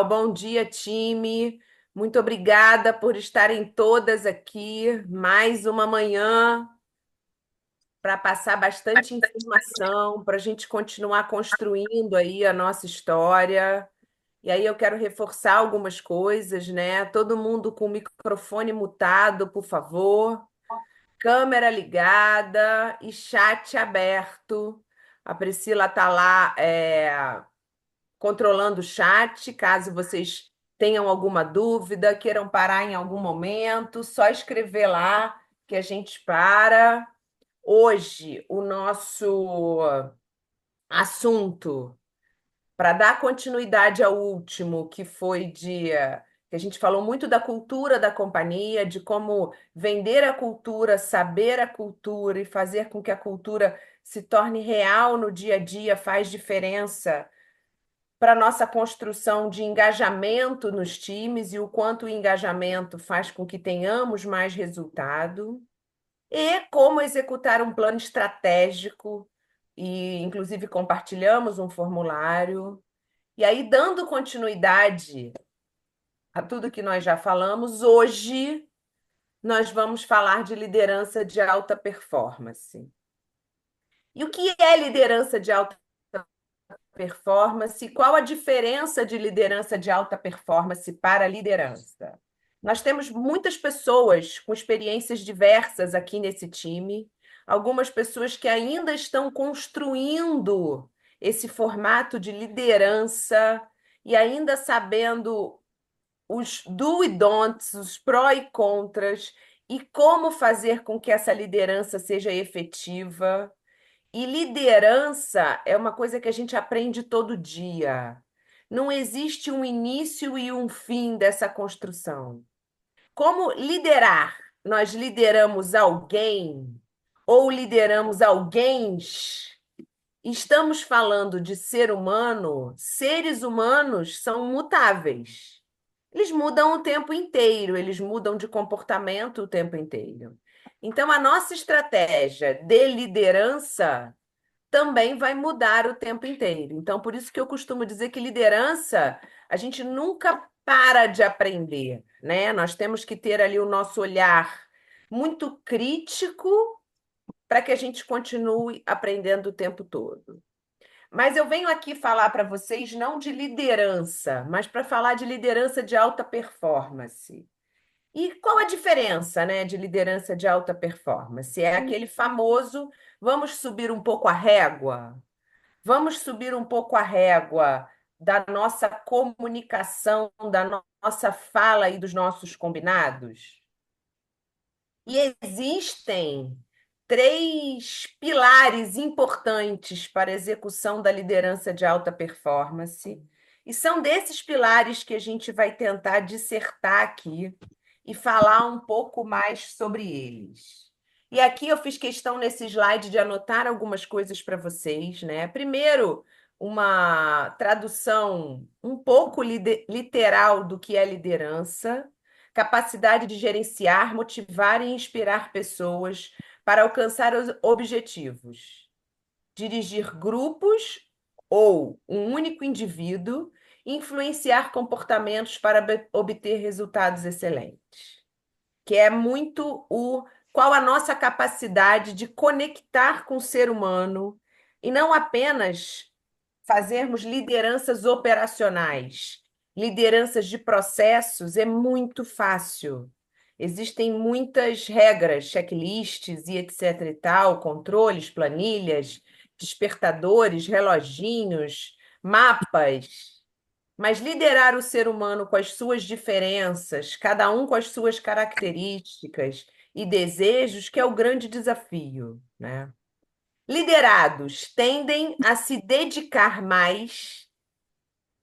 Bom dia, time. Muito obrigada por estarem todas aqui. Mais uma manhã para passar bastante informação, para a gente continuar construindo aí a nossa história. E aí eu quero reforçar algumas coisas, né? Todo mundo com o microfone mutado, por favor. Câmera ligada e chat aberto. A Priscila está lá, controlando o chat, caso vocês tenham alguma dúvida, queiram parar em algum momento, só escrever lá que a gente para. Hoje, o nosso assunto, para dar continuidade ao último, que foi que a gente falou muito da cultura da companhia, de como vender a cultura, saber a cultura e fazer com que a cultura se torne real no dia a dia faz diferença para a nossa construção de engajamento nos times e o quanto o engajamento faz com que tenhamos mais resultado, e como executar um plano estratégico, e inclusive compartilhamos um formulário. E aí, dando continuidade a tudo que nós já falamos, hoje nós vamos falar de liderança de alta performance. E o que é liderança de alta performance? Qual a diferença de liderança de alta performance para liderança? Nós temos muitas pessoas com experiências diversas aqui nesse time, algumas pessoas que ainda estão construindo esse formato de liderança e ainda sabendo os do e don'ts, os pró e contras, e como fazer com que essa liderança seja efetiva. E liderança é uma coisa que a gente aprende todo dia. Não existe um início e um fim dessa construção. Como liderar? Nós lideramos alguém ou lideramos alguém? Estamos falando de ser humano, seres humanos são mutáveis. Eles mudam o tempo inteiro, eles mudam de comportamento o tempo inteiro. Então, a nossa estratégia de liderança também vai mudar o tempo inteiro. Então, por isso que eu costumo dizer que liderança, a gente nunca para de aprender, né? Nós temos que ter ali o nosso olhar muito crítico para que a gente continue aprendendo o tempo todo. Mas eu venho aqui falar para vocês não de liderança, mas para falar de liderança de alta performance. E qual a diferença, né, de liderança de alta performance? É aquele famoso, vamos subir um pouco a régua? Vamos subir um pouco a régua da nossa comunicação, da nossa fala e dos nossos combinados? E existem três pilares importantes para a execução da liderança de alta performance, e são desses pilares que a gente vai tentar dissertar aqui e falar um pouco mais sobre eles. E aqui eu fiz questão nesse slide de anotar algumas coisas para vocês, né? Primeiro, uma tradução um pouco literal do que é liderança, capacidade de gerenciar, motivar e inspirar pessoas para alcançar os objetivos, dirigir grupos ou um único indivíduo, influenciar comportamentos para obter resultados excelentes, que é muito o qual a nossa capacidade de conectar com o ser humano e não apenas fazermos lideranças operacionais, lideranças de processos é muito fácil. Existem muitas regras, checklists e etc e tal, controles, planilhas, despertadores, reloginhos, mapas. Mas liderar o ser humano com as suas diferenças, cada um com as suas características e desejos, que é o grande desafio, né? Liderados tendem a se dedicar mais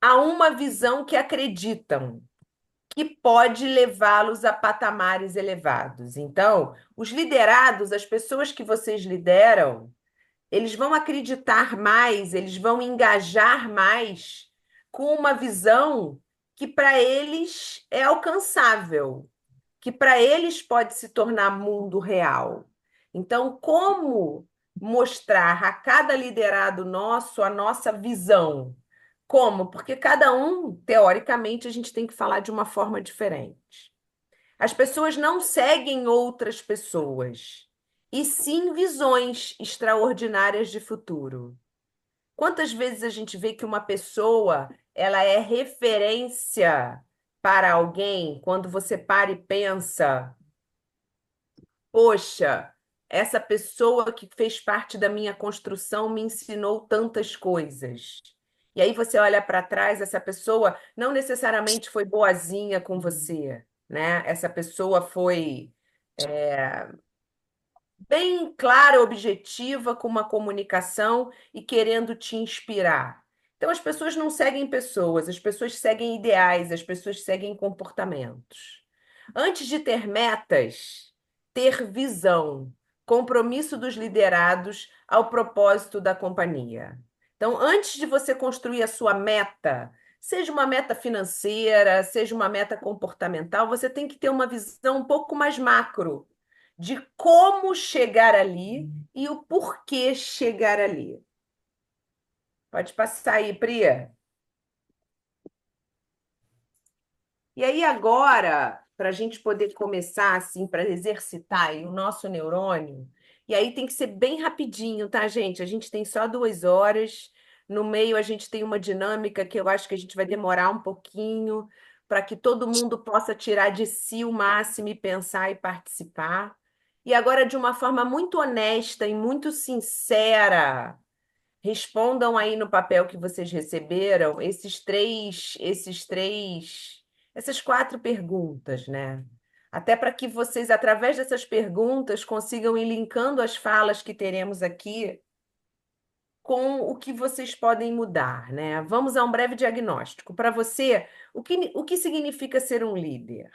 a uma visão que acreditam que pode levá-los a patamares elevados. Então, os liderados, as pessoas que vocês lideram, eles vão acreditar mais, eles vão engajar mais com uma visão que para eles é alcançável, que para eles pode se tornar mundo real. Então, como mostrar a cada liderado nosso a nossa visão? Como? Porque cada um, teoricamente, a gente tem que falar de uma forma diferente. As pessoas não seguem outras pessoas, e sim visões extraordinárias de futuro. Quantas vezes a gente vê que uma pessoa, ela é referência para alguém quando você para e pensa, poxa, essa pessoa que fez parte da minha construção me ensinou tantas coisas. E aí você olha para trás, essa pessoa não necessariamente foi boazinha com você, né? Essa pessoa foi bem clara, objetiva, com uma comunicação e querendo te inspirar. Então, as pessoas não seguem pessoas, as pessoas seguem ideais, as pessoas seguem comportamentos. Antes de ter metas, ter visão, compromisso dos liderados ao propósito da companhia. Então, antes de você construir a sua meta, seja uma meta financeira, seja uma meta comportamental, você tem que ter uma visão um pouco mais macro de como chegar ali e o porquê chegar ali. Pode passar aí, Priya. E aí agora, para a gente poder começar assim, para exercitar aí o nosso neurônio, e aí tem que ser bem rapidinho, tá, gente? A gente tem só 2 horas. No meio a gente tem uma dinâmica que eu acho que a gente vai demorar um pouquinho para que todo mundo possa tirar de si o máximo e pensar e participar. E agora, de uma forma muito honesta e muito sincera, respondam aí no papel que vocês receberam essas 4 perguntas, né? Até para que vocês, através dessas perguntas, consigam ir linkando as falas que teremos aqui com o que vocês podem mudar, né? Vamos a um breve diagnóstico. Para você, o que significa ser um líder?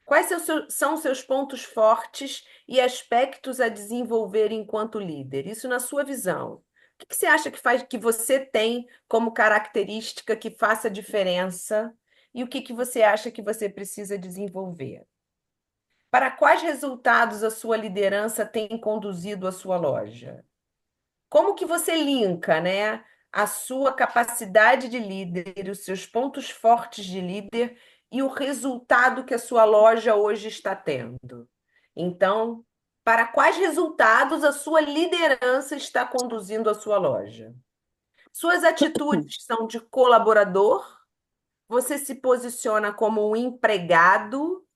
Quais são seus pontos fortes e aspectos a desenvolver enquanto líder? Isso na sua visão. O que você acha que você tem como característica que faça diferença? E o que você acha que você precisa desenvolver? Para quais resultados a sua liderança tem conduzido a sua loja? Como que você linka, né, a sua capacidade de líder, os seus pontos fortes de líder e o resultado que a sua loja hoje está tendo? Então, para quais resultados a sua liderança está conduzindo a sua loja? Suas atitudes são de colaborador? Você se posiciona como um empregado,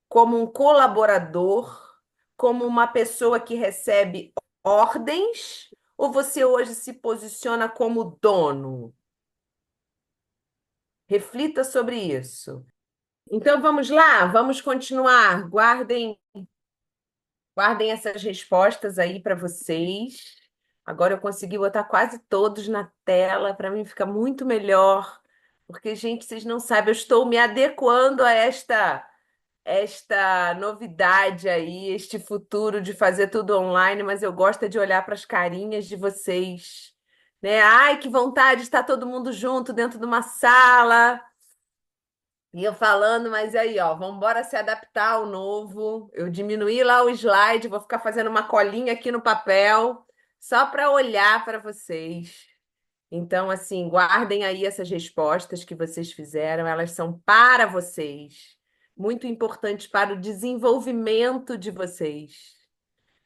como um colaborador, como uma pessoa que recebe ordens, ou você hoje se posiciona como dono? Reflita sobre isso. Então vamos lá, vamos continuar. Guardem essas respostas aí para vocês. Agora eu consegui botar quase todos na tela, para mim fica muito melhor, porque, gente, vocês não sabem, eu estou me adequando a esta novidade aí, este futuro de fazer tudo online, mas eu gosto é de olhar para as carinhas de vocês, né? Ai, que vontade de estar todo mundo junto dentro de uma sala. E eu falando, mas aí, ó, vamos embora se adaptar ao novo. Eu diminuí lá o slide, vou ficar fazendo uma colinha aqui no papel, só para olhar para vocês. Então, assim, guardem aí essas respostas que vocês fizeram, elas são para vocês, muito importantes para o desenvolvimento de vocês,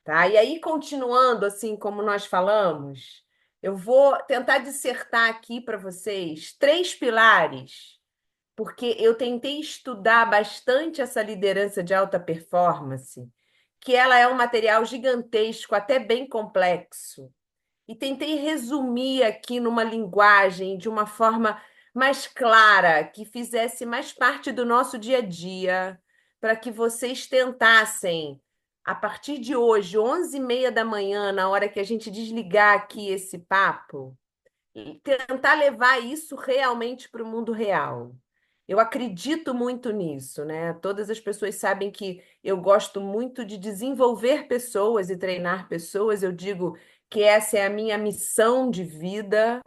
tá? E aí, continuando, assim, como nós falamos, eu vou tentar dissertar aqui para vocês 3 pilares, porque eu tentei estudar bastante essa liderança de alta performance, que ela é um material gigantesco, até bem complexo, e tentei resumir aqui numa linguagem de uma forma mais clara, que fizesse mais parte do nosso dia a dia, para que vocês tentassem, a partir de hoje, 11h30 da manhã, na hora que a gente desligar aqui esse papo, e tentar levar isso realmente para o mundo real. Eu acredito muito nisso, né? Todas as pessoas sabem que eu gosto muito de desenvolver pessoas e treinar pessoas. Eu digo que essa é a minha missão de vida.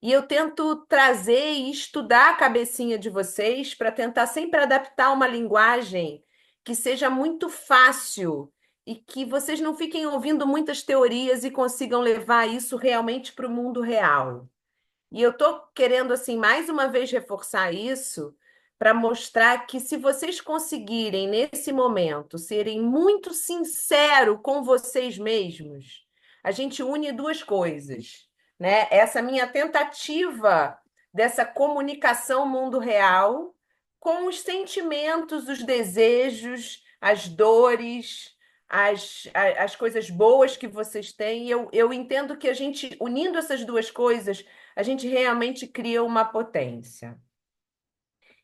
E eu tento trazer e estudar a cabecinha de vocês para tentar sempre adaptar uma linguagem que seja muito fácil e que vocês não fiquem ouvindo muitas teorias e consigam levar isso realmente para o mundo real. E eu estou querendo, assim, mais uma vez reforçar isso para mostrar que se vocês conseguirem, nesse momento, serem muito sinceros com vocês mesmos, a gente une duas coisas, né? Essa minha tentativa dessa comunicação mundo real com os sentimentos, os desejos, as dores, as coisas boas que vocês têm. Eu entendo que a gente, unindo essas duas coisas, a gente realmente cria uma potência.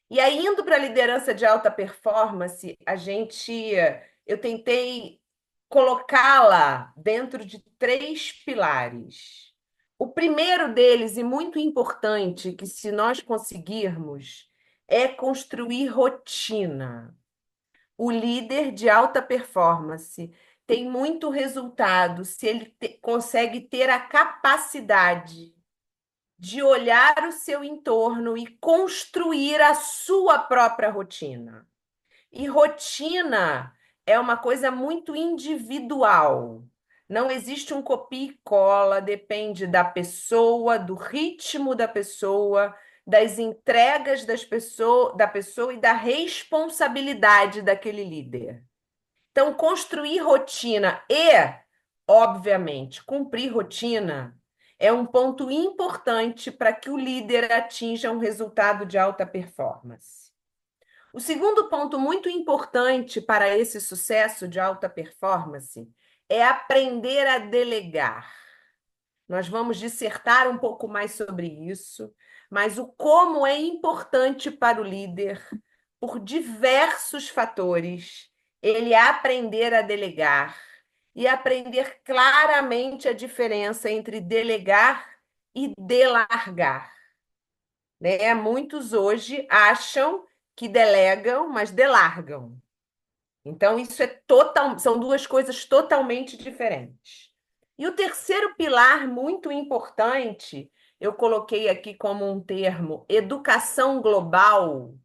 E aí, indo para a liderança de alta performance, eu tentei colocá-la dentro de três pilares. O primeiro deles, e muito importante, que se nós conseguirmos, é construir rotina. O líder de alta performance tem muito resultado se ele consegue ter a capacidade de olhar o seu entorno e construir a sua própria rotina. E rotina é uma coisa muito individual. Não existe um copia e cola, depende da pessoa, do ritmo da pessoa, das entregas da pessoa e da responsabilidade daquele líder. Então, construir rotina e, obviamente, cumprir rotina é um ponto importante para que o líder atinja um resultado de alta performance. O segundo ponto muito importante para esse sucesso de alta performance é aprender a delegar. Nós vamos dissertar um pouco mais sobre isso, mas o como é importante para o líder, por diversos fatores, ele aprender a delegar e aprender claramente a diferença entre delegar e delargar, né? Muitos hoje acham que delegam, mas delargam. Então, são duas coisas totalmente diferentes. E o terceiro pilar, muito importante, eu coloquei aqui como um termo, educação global.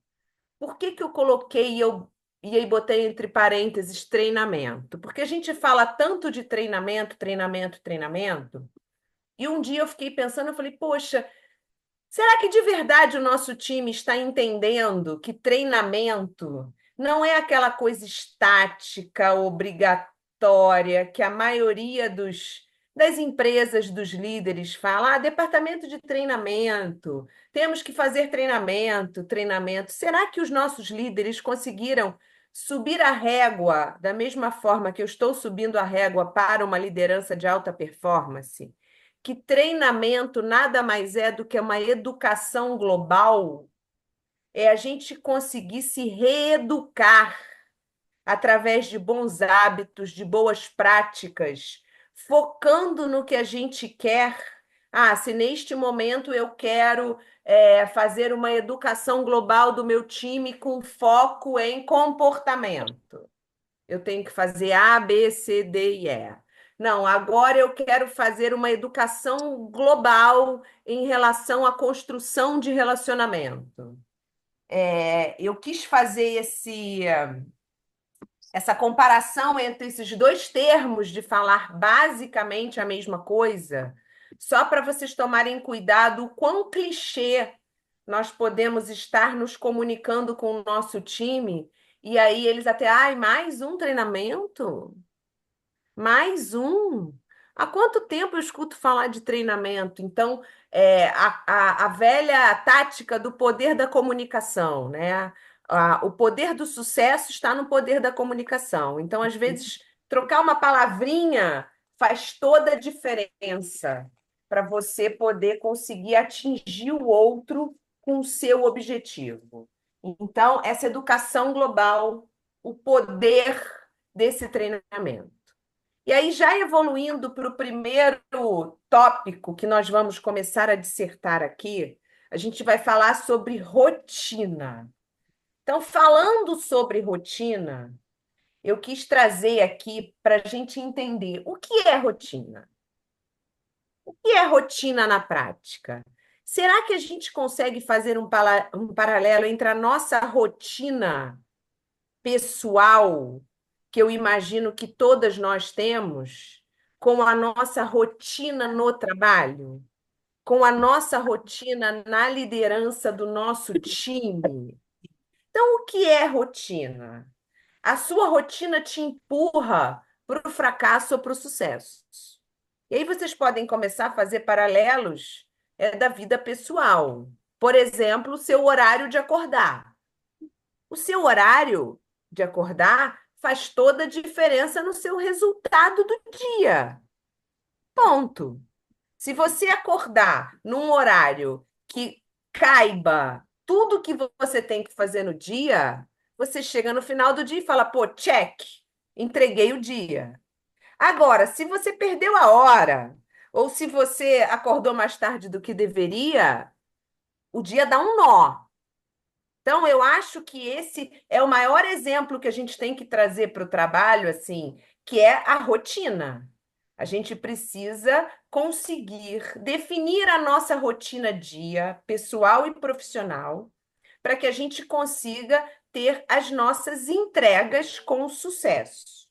Por que que eu coloquei e aí botei entre parênteses treinamento? Porque a gente fala tanto de treinamento, treinamento, treinamento, e um dia eu fiquei pensando, eu falei, poxa, será que de verdade o nosso time está entendendo que treinamento não é aquela coisa estática, obrigatória, que a maioria das empresas, dos líderes fala, departamento de treinamento, temos que fazer treinamento, treinamento. Será que os nossos líderes conseguiram subir a régua da mesma forma que eu estou subindo a régua para uma liderança de alta performance? Que treinamento nada mais é do que uma educação global, é a gente conseguir se reeducar através de bons hábitos, de boas práticas, focando no que a gente quer. Ah, se neste momento eu quero fazer uma educação global do meu time com foco em comportamento. Eu tenho que fazer A, B, C, D e E. Não, agora eu quero fazer uma educação global em relação à construção de relacionamento. Eu quis fazer essa comparação entre esses dois termos de falar basicamente a mesma coisa, só para vocês tomarem cuidado o quão clichê nós podemos estar nos comunicando com o nosso time, e aí eles até, ai, mais um treinamento? Mais um? Há quanto tempo eu escuto falar de treinamento? Então, a velha tática do poder da comunicação, né? O poder do sucesso está no poder da comunicação. Então, às vezes, trocar uma palavrinha faz toda a diferença para você poder conseguir atingir o outro com o seu objetivo. Então, essa educação global, o poder desse treinamento. E aí, já evoluindo para o primeiro tópico que nós vamos começar a dissertar aqui, a gente vai falar sobre rotina. Então, falando sobre rotina, eu quis trazer aqui para a gente entender o que é rotina. O que é rotina na prática? Será que a gente consegue fazer um paralelo entre a nossa rotina pessoal, que eu imagino que todas nós temos, com a nossa rotina no trabalho? com a nossa rotina na liderança do nosso time. Então, o que é rotina? A sua rotina te empurra para o fracasso ou para o sucesso. E aí vocês podem começar a fazer paralelos da vida pessoal. Por exemplo, o seu horário de acordar. O seu horário de acordar faz toda a diferença no seu resultado do dia. Ponto. Se você acordar num horário que caiba tudo que você tem que fazer no dia, você chega no final do dia e fala, pô, check, entreguei o dia. Agora, se você perdeu a hora, ou se você acordou mais tarde do que deveria, o dia dá um nó. Então, eu acho que esse é o maior exemplo que a gente tem que trazer para o trabalho, assim, que é a rotina. A gente precisa conseguir definir a nossa rotina dia, pessoal e profissional, para que a gente consiga ter as nossas entregas com sucesso.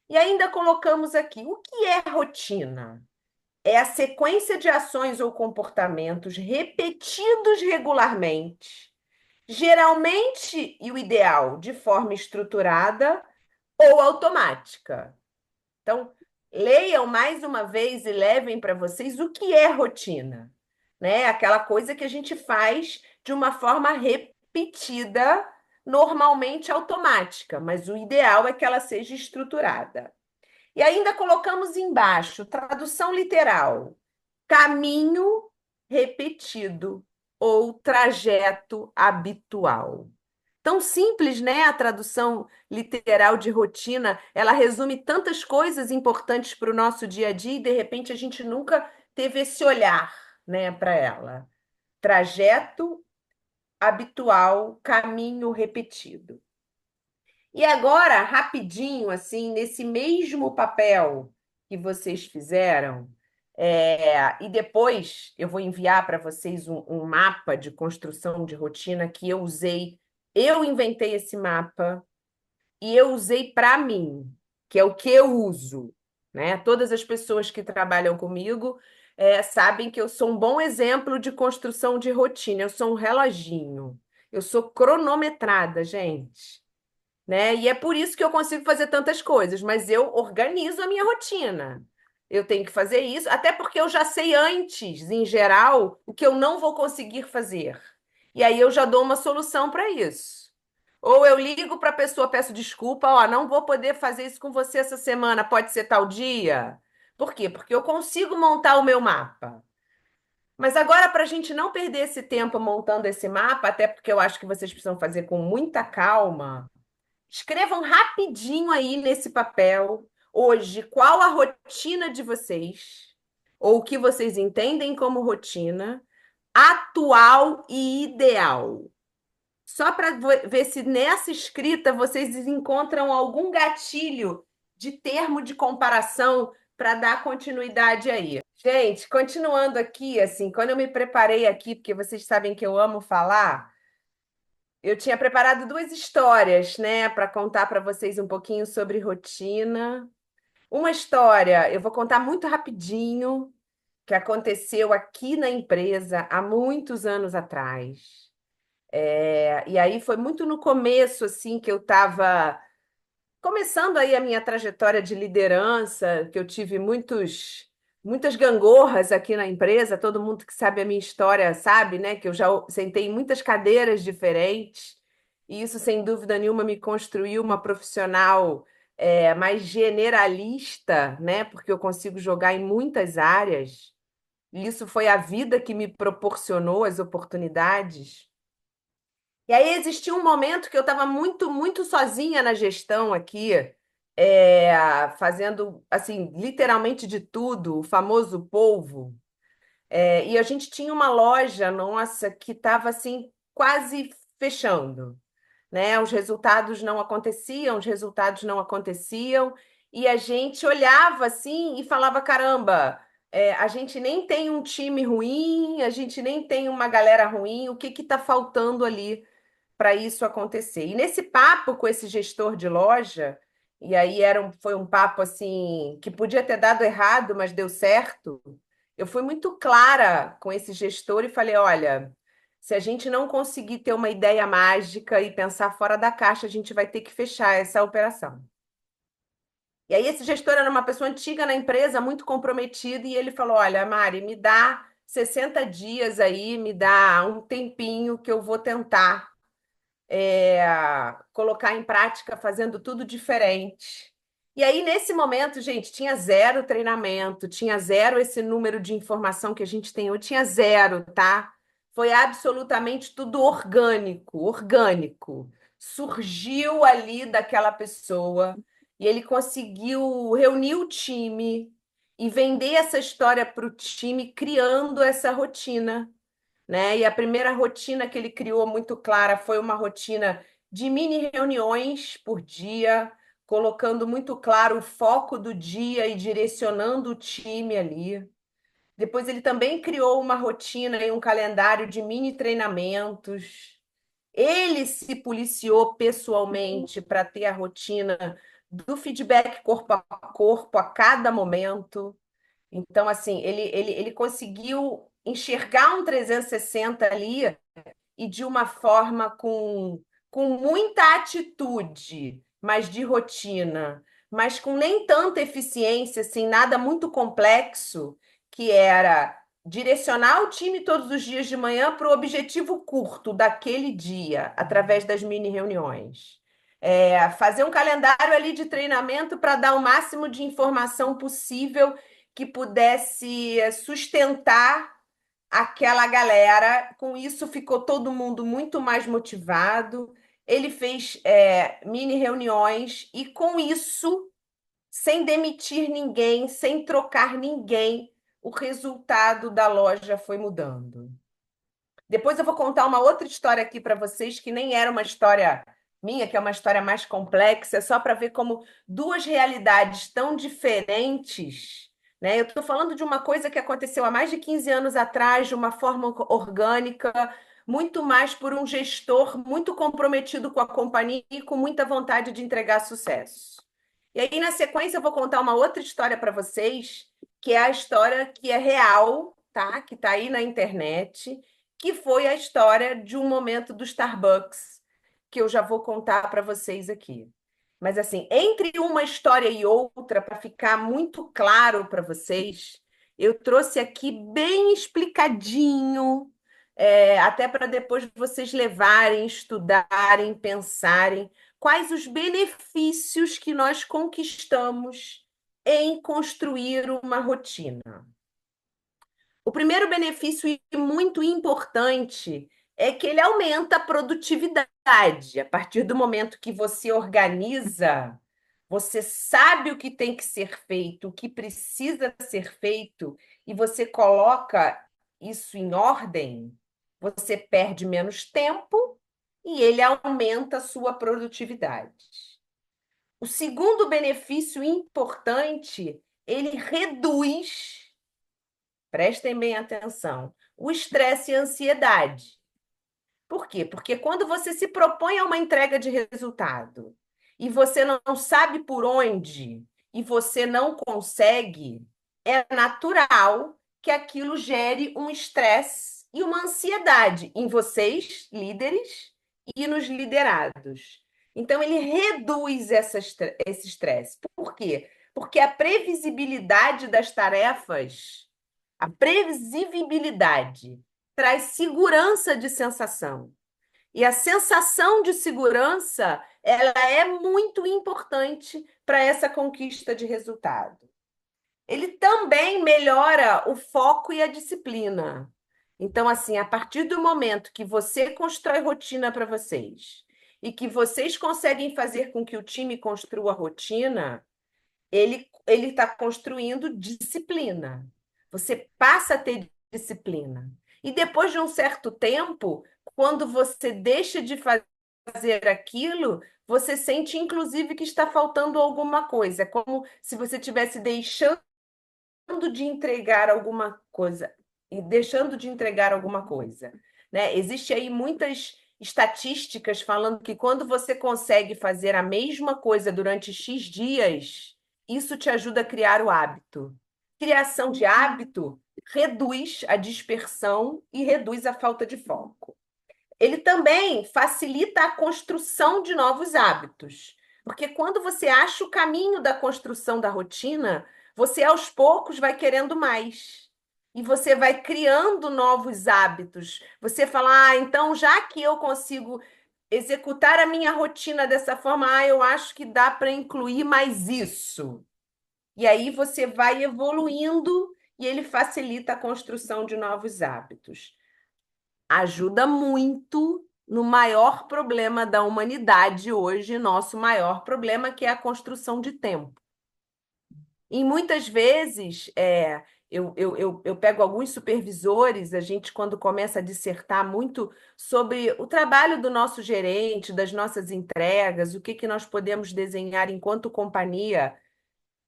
E ainda colocamos aqui, o que é rotina? É a sequência de ações ou comportamentos repetidos regularmente, geralmente, e o ideal, de forma estruturada ou automática. Então, leiam mais uma vez e levem para vocês o que é rotina, né? Aquela coisa que a gente faz de uma forma repetida, normalmente automática, mas o ideal é que ela seja estruturada. E ainda colocamos embaixo, tradução literal, caminho repetido ou trajeto habitual. Tão simples, né? A tradução literal de rotina, ela resume tantas coisas importantes para o nosso dia a dia e de repente a gente nunca teve esse olhar, né, para ela. Trajeto habitual, caminho repetido. E agora, rapidinho, assim, nesse mesmo papel que vocês fizeram, e depois eu vou enviar para vocês um mapa de construção de rotina que eu usei. Eu inventei esse mapa e eu usei para mim, que é o que eu uso, né? Todas as pessoas que trabalham comigo sabem que eu sou um bom exemplo de construção de rotina. Eu sou um reloginho. Eu sou cronometrada, gente, né? E é por isso que eu consigo fazer tantas coisas, mas eu organizo a minha rotina. Eu tenho que fazer isso, até porque eu já sei antes, em geral, o que eu não vou conseguir fazer. E aí eu já dou uma solução para isso. Ou eu ligo para a pessoa, peço desculpa, ó, não vou poder fazer isso com você essa semana, pode ser tal dia. Por quê? Porque eu consigo montar o meu mapa. Mas agora, para a gente não perder esse tempo montando esse mapa, até porque eu acho que vocês precisam fazer com muita calma, escrevam rapidinho aí nesse papel, hoje, qual a rotina de vocês, ou o que vocês entendem como rotina, atual e ideal. Só para ver se nessa escrita vocês encontram algum gatilho de termo de comparação para dar continuidade aí. Gente, continuando aqui, assim, quando eu me preparei aqui, porque vocês sabem que eu amo falar, eu tinha preparado duas histórias, né, para contar para vocês um pouquinho sobre rotina. Uma história, eu vou contar muito rapidinho, que aconteceu aqui na empresa há muitos anos atrás. E aí foi muito no começo, assim, que eu estava começando aí a minha trajetória de liderança, que eu tive muitas gangorras aqui na empresa, todo mundo que sabe a minha história sabe, né, que eu já sentei em muitas cadeiras diferentes, e isso, sem dúvida nenhuma, me construiu uma profissional mais generalista, né, porque eu consigo jogar em muitas áreas. E isso foi a vida que me proporcionou as oportunidades. E aí existia um momento que eu estava muito, muito sozinha na gestão aqui, fazendo, assim, literalmente de tudo, o famoso polvo. E a gente tinha uma loja nossa que estava, assim, quase fechando, né? Os resultados não aconteciam, e a gente olhava, assim, e falava, caramba, a gente nem tem um time ruim, a gente nem tem uma galera ruim, o que está faltando ali para isso acontecer. E nesse papo com esse gestor de loja, e aí foi um papo assim que podia ter dado errado, mas deu certo. eu fui muito clara com esse gestor e falei: olha, se a gente não conseguir ter uma ideia mágica e pensar fora da caixa, a gente vai ter que fechar essa operação. E aí, esse gestor era uma pessoa antiga na empresa, muito comprometido, e ele falou: olha, Mari, me dá 60 dias aí, me dá um tempinho que eu vou tentar colocar em prática fazendo tudo diferente. E aí, nesse momento, gente, tinha zero treinamento, tinha zero esse número de informação que a gente tem hoje, tinha zero, tá? Foi absolutamente tudo orgânico, orgânico. Surgiu ali daquela pessoa e ele conseguiu reunir o time e vender essa história para o time, criando essa rotina, né? E a primeira rotina que ele criou muito clara foi uma rotina de mini reuniões por dia, colocando muito claro o foco do dia e direcionando o time ali. Depois ele também criou uma rotina e um calendário de mini treinamentos. Ele se policiou pessoalmente para ter a rotina do feedback corpo a corpo a cada momento. Então, assim, ele conseguiu enxergar um 360 ali e de uma forma com muita atitude, mas de rotina, mas com nem tanta eficiência, assim, nada muito complexo, que era direcionar o time todos os dias de manhã para o objetivo curto daquele dia, através das mini reuniões. Fazer um calendário ali de treinamento para dar o máximo de informação possível que pudesse sustentar aquela galera. Com isso, ficou todo mundo muito mais motivado. Ele fez mini reuniões e, com isso, sem demitir ninguém, sem trocar ninguém, o resultado da loja foi mudando. Depois eu vou contar uma outra história aqui para vocês, que nem era uma história minha, que é uma história mais complexa, é só para ver como duas realidades tão diferentes, né? Eu estou falando de uma coisa que aconteceu há mais de 15 anos atrás, de uma forma orgânica, muito mais por um gestor muito comprometido com a companhia e com muita vontade de entregar sucesso. E aí, na sequência, eu vou contar uma outra história para vocês, que é a história que é real, tá? Que está aí na internet, que foi a história de um momento do Starbucks, que eu já vou contar para vocês aqui. Mas, assim, entre uma história e outra, para ficar muito claro para vocês, eu trouxe aqui bem explicadinho, até para depois vocês levarem, estudarem, pensarem quais os benefícios que nós conquistamos em construir uma rotina. O primeiro benefício e muito importante é que ele aumenta a produtividade. A partir do momento que você organiza, você sabe o que tem que ser feito, o que precisa ser feito, e você coloca isso em ordem, você perde menos tempo e ele aumenta a sua produtividade. O segundo benefício importante, ele reduz, prestem bem atenção, o estresse e a ansiedade. Por quê? Porque quando você se propõe a uma entrega de resultado e você não sabe por onde e você não consegue, é natural que aquilo gere um estresse e uma ansiedade em vocês, líderes, e nos liderados. Então, ele reduz esse estresse. Por quê? Porque a previsibilidade das tarefas, a previsibilidade traz segurança de sensação. E a sensação de segurança, ela é muito importante para essa conquista de resultado. Ele também melhora o foco e a disciplina. Então, assim, a partir do momento que você constrói rotina para vocês e que vocês conseguem fazer com que o time construa rotina, ele está construindo disciplina. Você passa a ter disciplina. E depois de um certo tempo, quando você deixa de fazer aquilo, você sente, inclusive, que está faltando alguma coisa. É como se você estivesse deixando de entregar alguma coisa e deixando de entregar alguma coisa, né? Existe aí muitas estatísticas falando que quando você consegue fazer a mesma coisa durante X dias, isso te ajuda a criar o hábito. criação de hábito reduz a dispersão e reduz a falta de foco. Ele também facilita a construção de novos hábitos, porque quando você acha o caminho da construção da rotina, você aos poucos vai querendo mais. E você vai criando novos hábitos. Você fala, então já que eu consigo executar a minha rotina dessa forma, eu acho que dá para incluir mais isso. E aí você vai evoluindo e ele facilita a construção de novos hábitos. Ajuda muito no maior problema da humanidade hoje, nosso maior problema, que é a construção de tempo. E muitas vezes, eu pego alguns supervisores, a gente, quando começa a dissertar muito sobre o trabalho do nosso gerente, das nossas entregas, o que que nós podemos desenhar enquanto companhia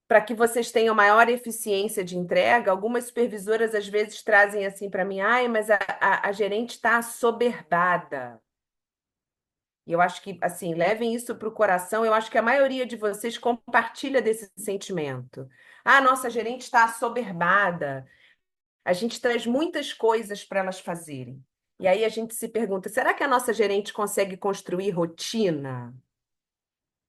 para que vocês tenham maior eficiência de entrega, algumas supervisoras às vezes trazem assim para mim, ai, mas a gerente está assoberbada. E eu acho que, assim, levem isso para o coração. Eu acho que a maioria de vocês compartilha desse sentimento. Ah, nossa gerente está assoberbada. A gente traz muitas coisas para elas fazerem. E aí a gente se pergunta: será que a nossa gerente consegue construir rotina?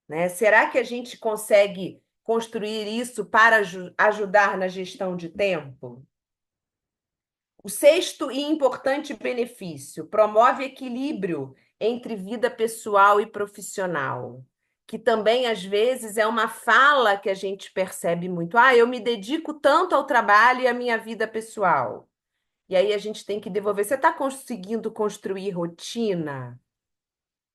Né? Será que a gente consegue construir isso para ajudar na gestão de tempo? O sexto e importante benefício: promove equilíbrio entre vida pessoal e profissional, que também às vezes é uma fala que a gente percebe muito. Ah, eu me dedico tanto ao trabalho e à minha vida pessoal. E aí a gente tem que devolver. Você está conseguindo construir rotina?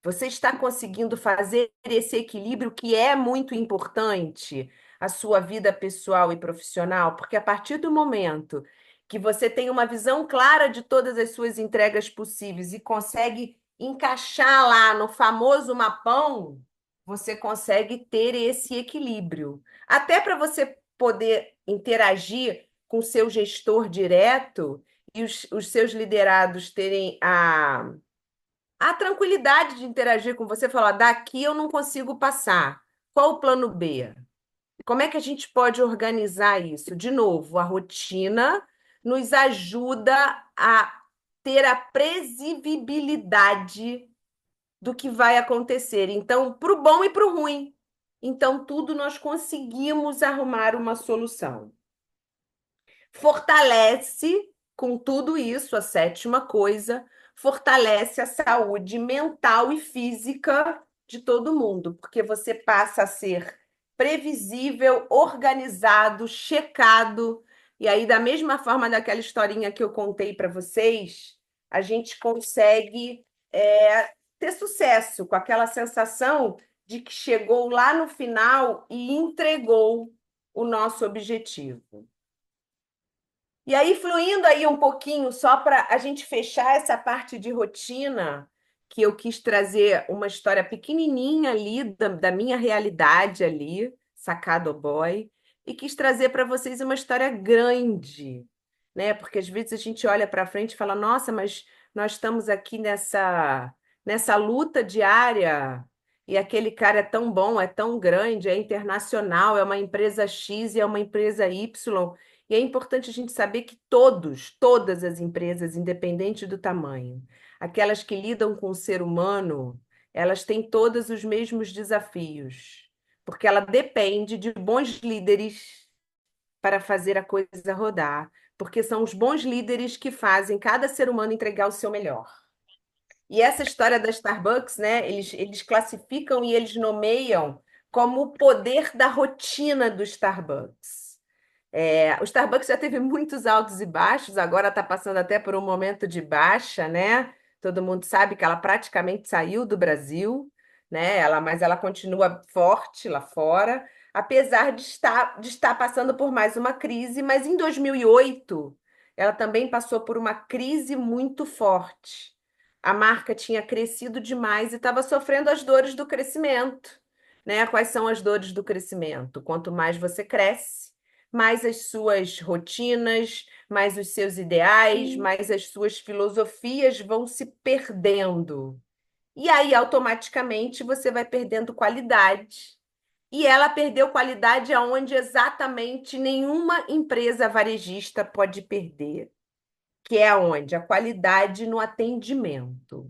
Você está conseguindo fazer esse equilíbrio que é muito importante, a sua vida pessoal e profissional? Porque a partir do momento que você tem uma visão clara de todas as suas entregas possíveis e consegue encaixar lá no famoso mapão, você consegue ter esse equilíbrio. Até para você poder interagir com o seu gestor direto e os seus liderados terem a tranquilidade de interagir com você, falar, daqui eu não consigo passar. Qual o plano B? Como é que a gente pode organizar isso? De novo, a rotina nos ajuda a ter a previsibilidade do que vai acontecer. Então, para o bom e para o ruim. Então, tudo nós conseguimos arrumar uma solução. Fortalece, com tudo isso, a sétima coisa, fortalece a saúde mental e física de todo mundo, porque você passa a ser previsível, organizado, checado. E aí, da mesma forma daquela historinha que eu contei para vocês, a gente consegue ter sucesso com aquela sensação de que chegou lá no final e entregou o nosso objetivo. E aí, fluindo aí um pouquinho, só para a gente fechar essa parte de rotina, que eu quis trazer uma história pequenininha ali da minha realidade ali, sacado boy, e quis trazer para vocês uma história grande, né? Porque às vezes a gente olha para frente e fala, nossa, mas nós estamos aqui nessa luta diária, e aquele cara é tão bom, é tão grande, é internacional, é uma empresa X e é uma empresa Y. E é importante a gente saber que todas as empresas, independente do tamanho, aquelas que lidam com o ser humano, elas têm todos os mesmos desafios, porque ela depende de bons líderes para fazer a coisa rodar, porque são os bons líderes que fazem cada ser humano entregar o seu melhor. E essa história da Starbucks, né, eles classificam e eles nomeiam como o poder da rotina do Starbucks. O Starbucks já teve muitos altos e baixos, agora está passando até por um momento de baixa, né? Todo mundo sabe que ela praticamente saiu do Brasil, né? Mas ela continua forte lá fora, apesar de estar passando por mais uma crise. Mas em 2008, ela também passou por uma crise muito forte. A marca tinha crescido demais e estava sofrendo as dores do crescimento, né? Quais são as dores do crescimento? Quanto mais você cresce, mais as suas rotinas, mais os seus ideais, mais as suas filosofias vão se perdendo. E aí, automaticamente, você vai perdendo qualidade. E ela perdeu qualidade aonde exatamente nenhuma empresa varejista pode perder, que é aonde? A qualidade no atendimento.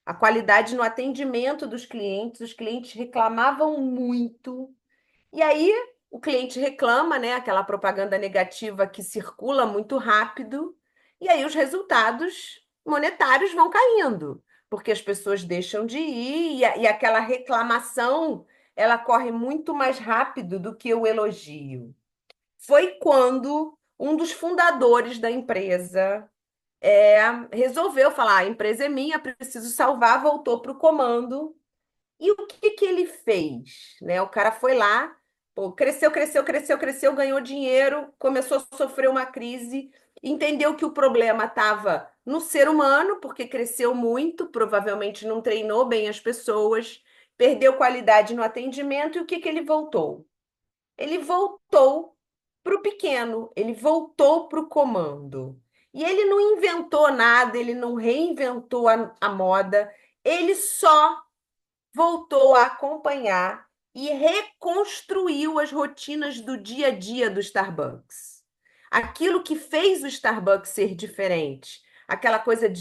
A qualidade no atendimento dos clientes, os clientes reclamavam muito. E aí o cliente reclama, né? Aquela propaganda negativa que circula muito rápido, e aí os resultados monetários vão caindo, porque as pessoas deixam de ir e aquela reclamação ela corre muito mais rápido do que o elogio. Foi quando um dos fundadores da empresa resolveu falar: a empresa é minha, preciso salvar, voltou para o comando e o que que ele fez, né? O cara foi lá, pô, cresceu, cresceu, cresceu, cresceu, ganhou dinheiro, começou a sofrer uma crise, entendeu que o problema estava no ser humano, porque cresceu muito, provavelmente não treinou bem as pessoas, perdeu qualidade no atendimento, e o que que ele voltou? Ele voltou para o pequeno, ele voltou para o comando. E ele não inventou nada, ele não reinventou a moda, ele só voltou a acompanhar e reconstruiu as rotinas do dia a dia do Starbucks. Aquilo que fez o Starbucks ser diferente. Aquela coisa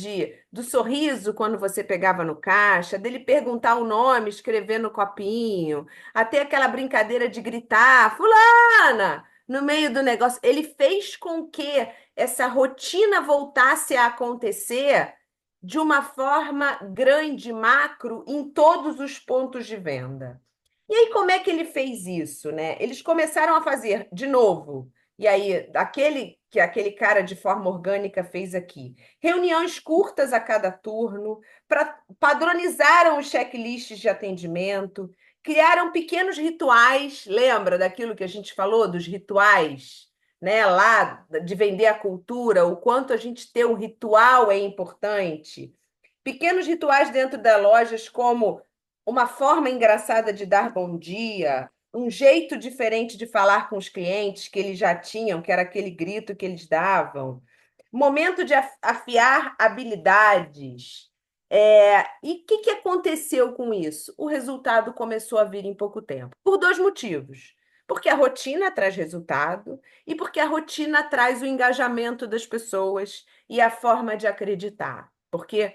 do sorriso quando você pegava no caixa, dele perguntar o nome, escrever no copinho, até aquela brincadeira de gritar, fulana, no meio do negócio. Ele fez com que essa rotina voltasse a acontecer de uma forma grande, macro, em todos os pontos de venda. E aí, como é que ele fez isso, né? Eles começaram a fazer de novo. E aí, aquele cara de forma orgânica fez aqui. Reuniões curtas a cada turno, padronizaram os checklists de atendimento, criaram pequenos rituais. Lembra daquilo que a gente falou, dos rituais? Né, lá de vender a cultura, o quanto a gente ter um ritual é importante. Pequenos rituais dentro das lojas, como uma forma engraçada de dar bom dia, um jeito diferente de falar com os clientes que eles já tinham, que era aquele grito que eles davam, momento de afiar habilidades. E o que que aconteceu com isso? O resultado começou a vir em pouco tempo, por dois motivos. Porque a rotina traz resultado e porque a rotina traz o engajamento das pessoas e a forma de acreditar. Porque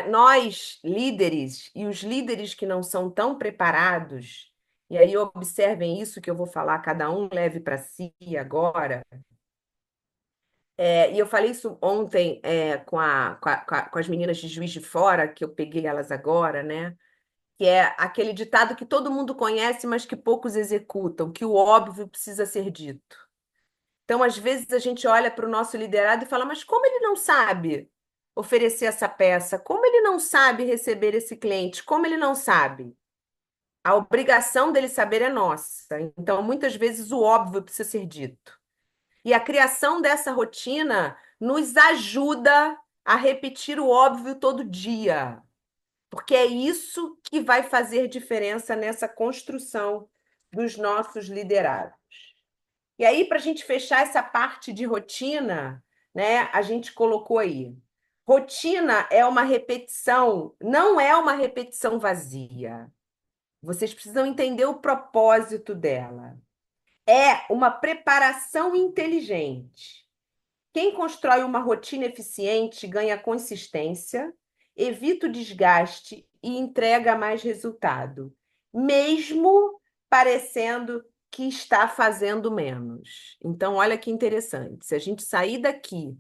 nós, líderes, e os líderes que não são tão preparados, e aí observem isso que eu vou falar, cada um leve para si agora. E eu falei isso ontem com as meninas de Juiz de Fora, que eu peguei elas agora, né? Que é aquele ditado que todo mundo conhece, mas que poucos executam, que o óbvio precisa ser dito. Então, às vezes, a gente olha para o nosso liderado e fala, mas como ele não sabe oferecer essa peça? Como ele não sabe receber esse cliente? Como ele não sabe? A obrigação dele saber é nossa. Então, muitas vezes, o óbvio precisa ser dito. E a criação dessa rotina nos ajuda a repetir o óbvio todo dia, porque é isso que vai fazer diferença nessa construção dos nossos liderados. E aí, para a gente fechar essa parte de rotina, né, a gente colocou aí. Rotina é uma repetição, não é uma repetição vazia. Vocês precisam entender o propósito dela. É uma preparação inteligente. Quem constrói uma rotina eficiente ganha consistência, evita o desgaste e entrega mais resultado, mesmo parecendo que está fazendo menos. Então, olha que interessante. Se a gente sair daqui,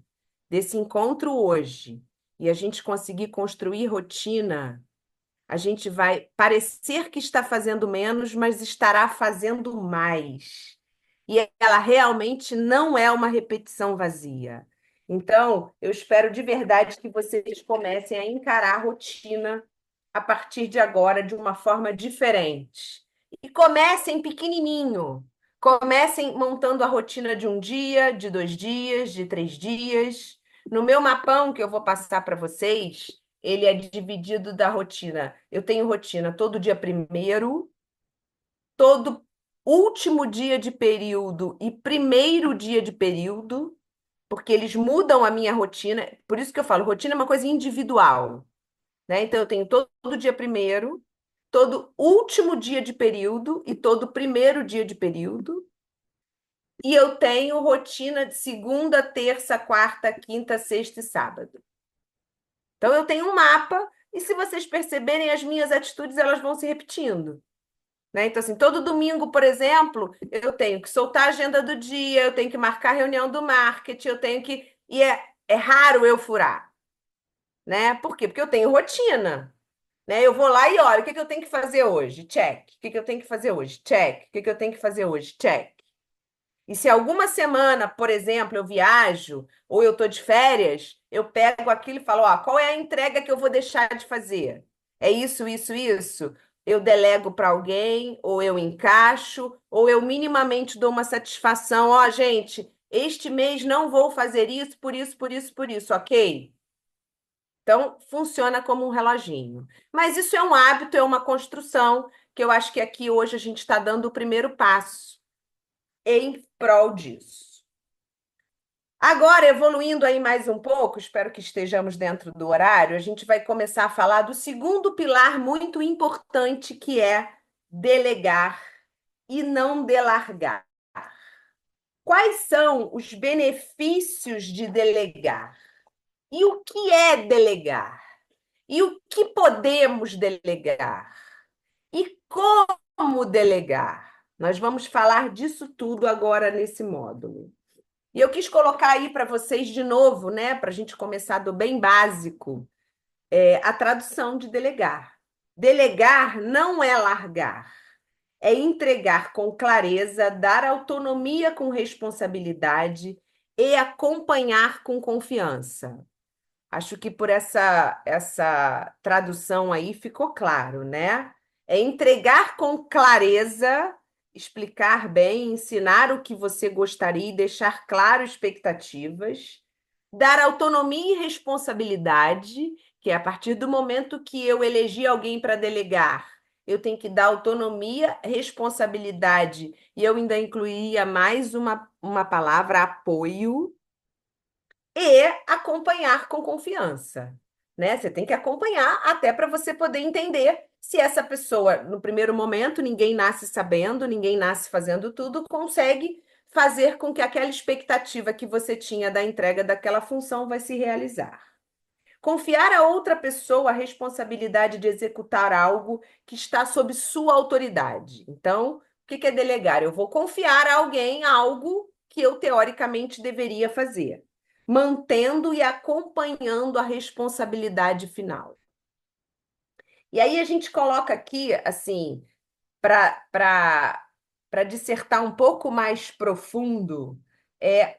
desse encontro hoje, e a gente conseguir construir rotina, a gente vai parecer que está fazendo menos, mas estará fazendo mais. E ela realmente não é uma repetição vazia. Então, eu espero de verdade que vocês comecem a encarar a rotina a partir de agora de uma forma diferente. E comecem pequenininho. Comecem montando a rotina de um dia, de 2 dias, de 3 dias. No meu mapão que eu vou passar para vocês, ele é dividido da rotina. Eu tenho rotina todo dia primeiro, todo último dia de período e primeiro dia de período, porque eles mudam a minha rotina. Por isso que eu falo, rotina é uma coisa individual, né? Então eu tenho todo dia primeiro, todo último dia de período e todo primeiro dia de período. E eu tenho rotina de segunda, terça, quarta, quinta, sexta e sábado. Então eu tenho um mapa e se vocês perceberem, as minhas atitudes elas vão se repetindo, né? Então assim, todo domingo, por exemplo, eu tenho que soltar a agenda do dia, eu tenho que marcar a reunião do marketing, eu tenho que é raro eu furar, né? Por quê? Porque eu tenho rotina, né? Eu vou lá e olho, o que que eu tenho que fazer hoje? Check. O que que eu tenho que fazer hoje? Check. O que que eu tenho que fazer hoje? Check. E se alguma semana, por exemplo, eu viajo ou eu estou de férias, eu pego aquilo e falo, ó, qual é a entrega que eu vou deixar de fazer? É isso, isso, isso? Eu delego para alguém, ou eu encaixo, ou eu minimamente dou uma satisfação, ó, gente, este mês não vou fazer isso, por isso, por isso, por isso, ok? Então, funciona como um reloginho. Mas isso é um hábito, é uma construção, que eu acho que aqui hoje a gente está dando o primeiro passo em prol disso. Agora, evoluindo aí mais um pouco, espero que estejamos dentro do horário, a gente vai começar a falar do segundo pilar muito importante, que é delegar e não delargar. Quais são os benefícios de delegar? E o que é delegar? E o que podemos delegar? E como delegar? Nós vamos falar disso tudo agora nesse módulo. E eu quis colocar aí para vocês de novo, né, para a gente começar do bem básico, a tradução de delegar. Delegar não é largar, é entregar com clareza, dar autonomia com responsabilidade e acompanhar com confiança. Acho que por essa tradução aí ficou claro, né? É entregar com clareza, explicar bem, ensinar o que você gostaria e deixar claro expectativas, dar autonomia e responsabilidade, que é a partir do momento que eu elegi alguém para delegar, eu tenho que dar autonomia, responsabilidade, e eu ainda incluiria mais uma palavra, apoio e acompanhar com confiança, né? Você tem que acompanhar até para você poder entender se essa pessoa, no primeiro momento, ninguém nasce sabendo, ninguém nasce fazendo tudo, consegue fazer com que aquela expectativa que você tinha da entrega daquela função vai se realizar. Confiar a outra pessoa a responsabilidade de executar algo que está sob sua autoridade. Então, o que é delegar? Eu vou confiar a alguém algo que eu teoricamente deveria fazer, mantendo e acompanhando a responsabilidade final. E aí a gente coloca aqui, assim, para dissertar um pouco mais profundo,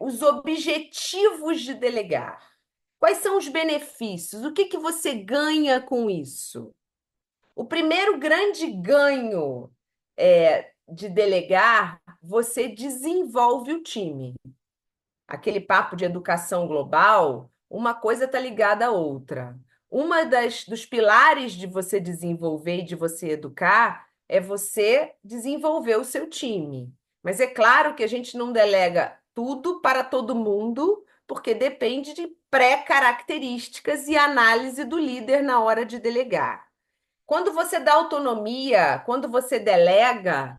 os objetivos de delegar. Quais são os benefícios? O que que você ganha com isso? O primeiro grande ganho de delegar, você desenvolve o time. Aquele papo de educação global, uma coisa está ligada à outra. Uma dos pilares de você desenvolver e de você educar é você desenvolver o seu time. Mas é claro que a gente não delega tudo para todo mundo, porque depende de pré-características e análise do líder na hora de delegar. Quando você dá autonomia, quando você delega,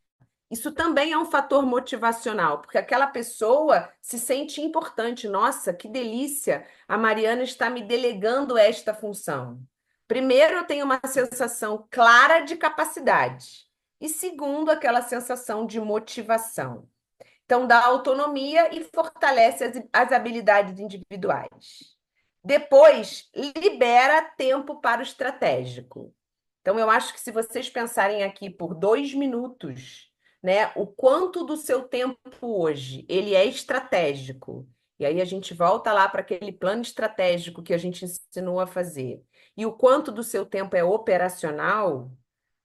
isso também é um fator motivacional, porque aquela pessoa se sente importante. Nossa, que delícia! A Mariana está me delegando esta função. Primeiro, eu tenho uma sensação clara de capacidade. E segundo, aquela sensação de motivação. Então, dá autonomia e fortalece as habilidades individuais. Depois, libera tempo para o estratégico. Então, eu acho que se vocês pensarem aqui por 2 minutos, né, o quanto do seu tempo hoje ele é estratégico, e aí a gente volta lá para aquele plano estratégico que a gente ensinou a fazer, e o quanto do seu tempo é operacional,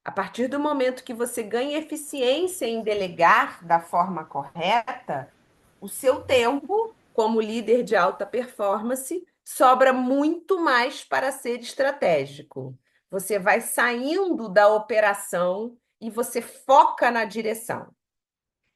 a partir do momento que você ganha eficiência em delegar da forma correta, o seu tempo, como líder de alta performance, sobra muito mais para ser estratégico. Você vai saindo da operação e você foca na direção.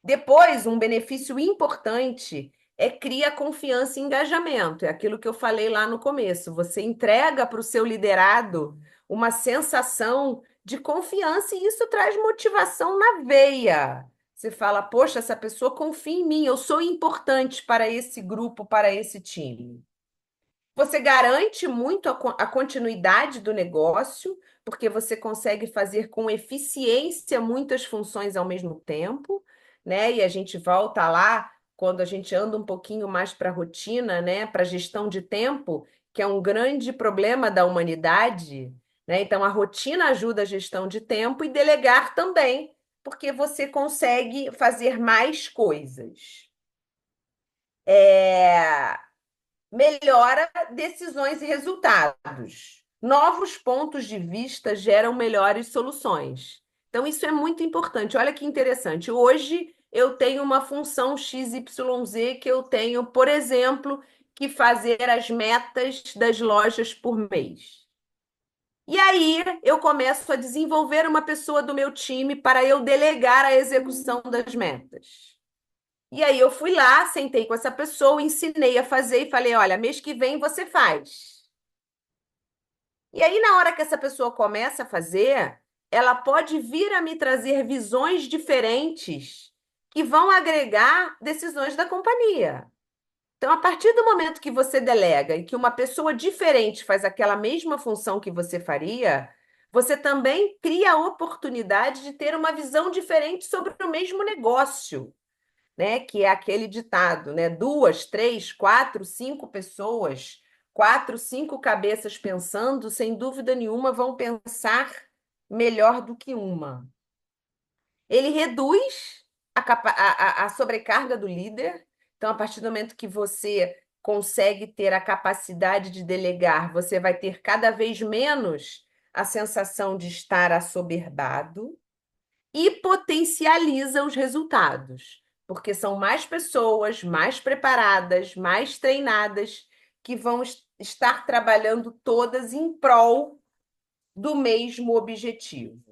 Depois, um benefício importante é cria confiança e engajamento. É aquilo que eu falei lá no começo. Você entrega para o seu liderado uma sensação de confiança e isso traz motivação na veia. Você fala, poxa, essa pessoa confia em mim, eu sou importante para esse grupo, para esse time. Você garante muito a continuidade do negócio, porque você consegue fazer com eficiência muitas funções ao mesmo tempo, né? E a gente volta lá quando a gente anda um pouquinho mais para a rotina, né? Para a gestão de tempo, que é um grande problema da humanidade, né? Então, a rotina ajuda a gestão de tempo e delegar também, porque você consegue fazer mais coisas. É, melhora decisões e resultados. Novos pontos de vista geram melhores soluções. Então, isso é muito importante. Olha que interessante. Hoje eu tenho uma função XYZ que eu tenho, por exemplo, que fazer as metas das lojas por mês. E aí eu começo a desenvolver uma pessoa do meu time para eu delegar a execução das metas. E aí eu fui lá, sentei com essa pessoa, ensinei a fazer e falei: olha, mês que vem você faz. E aí, na hora que essa pessoa começa a fazer, ela pode vir a me trazer visões diferentes que vão agregar decisões da companhia. Então, a partir do momento que você delega e que uma pessoa diferente faz aquela mesma função que você faria, você também cria a oportunidade de ter uma visão diferente sobre o mesmo negócio, né? Que é aquele ditado, né? Duas, três, quatro, cinco pessoas, quatro, cinco cabeças pensando, sem dúvida nenhuma, vão pensar melhor do que uma. Ele reduz a sobrecarga do líder. Então, a partir do momento que você consegue ter a capacidade de delegar, você vai ter cada vez menos a sensação de estar assoberbado e potencializa os resultados, porque são mais pessoas, mais preparadas, mais treinadas, que vão estar trabalhando todas em prol do mesmo objetivo.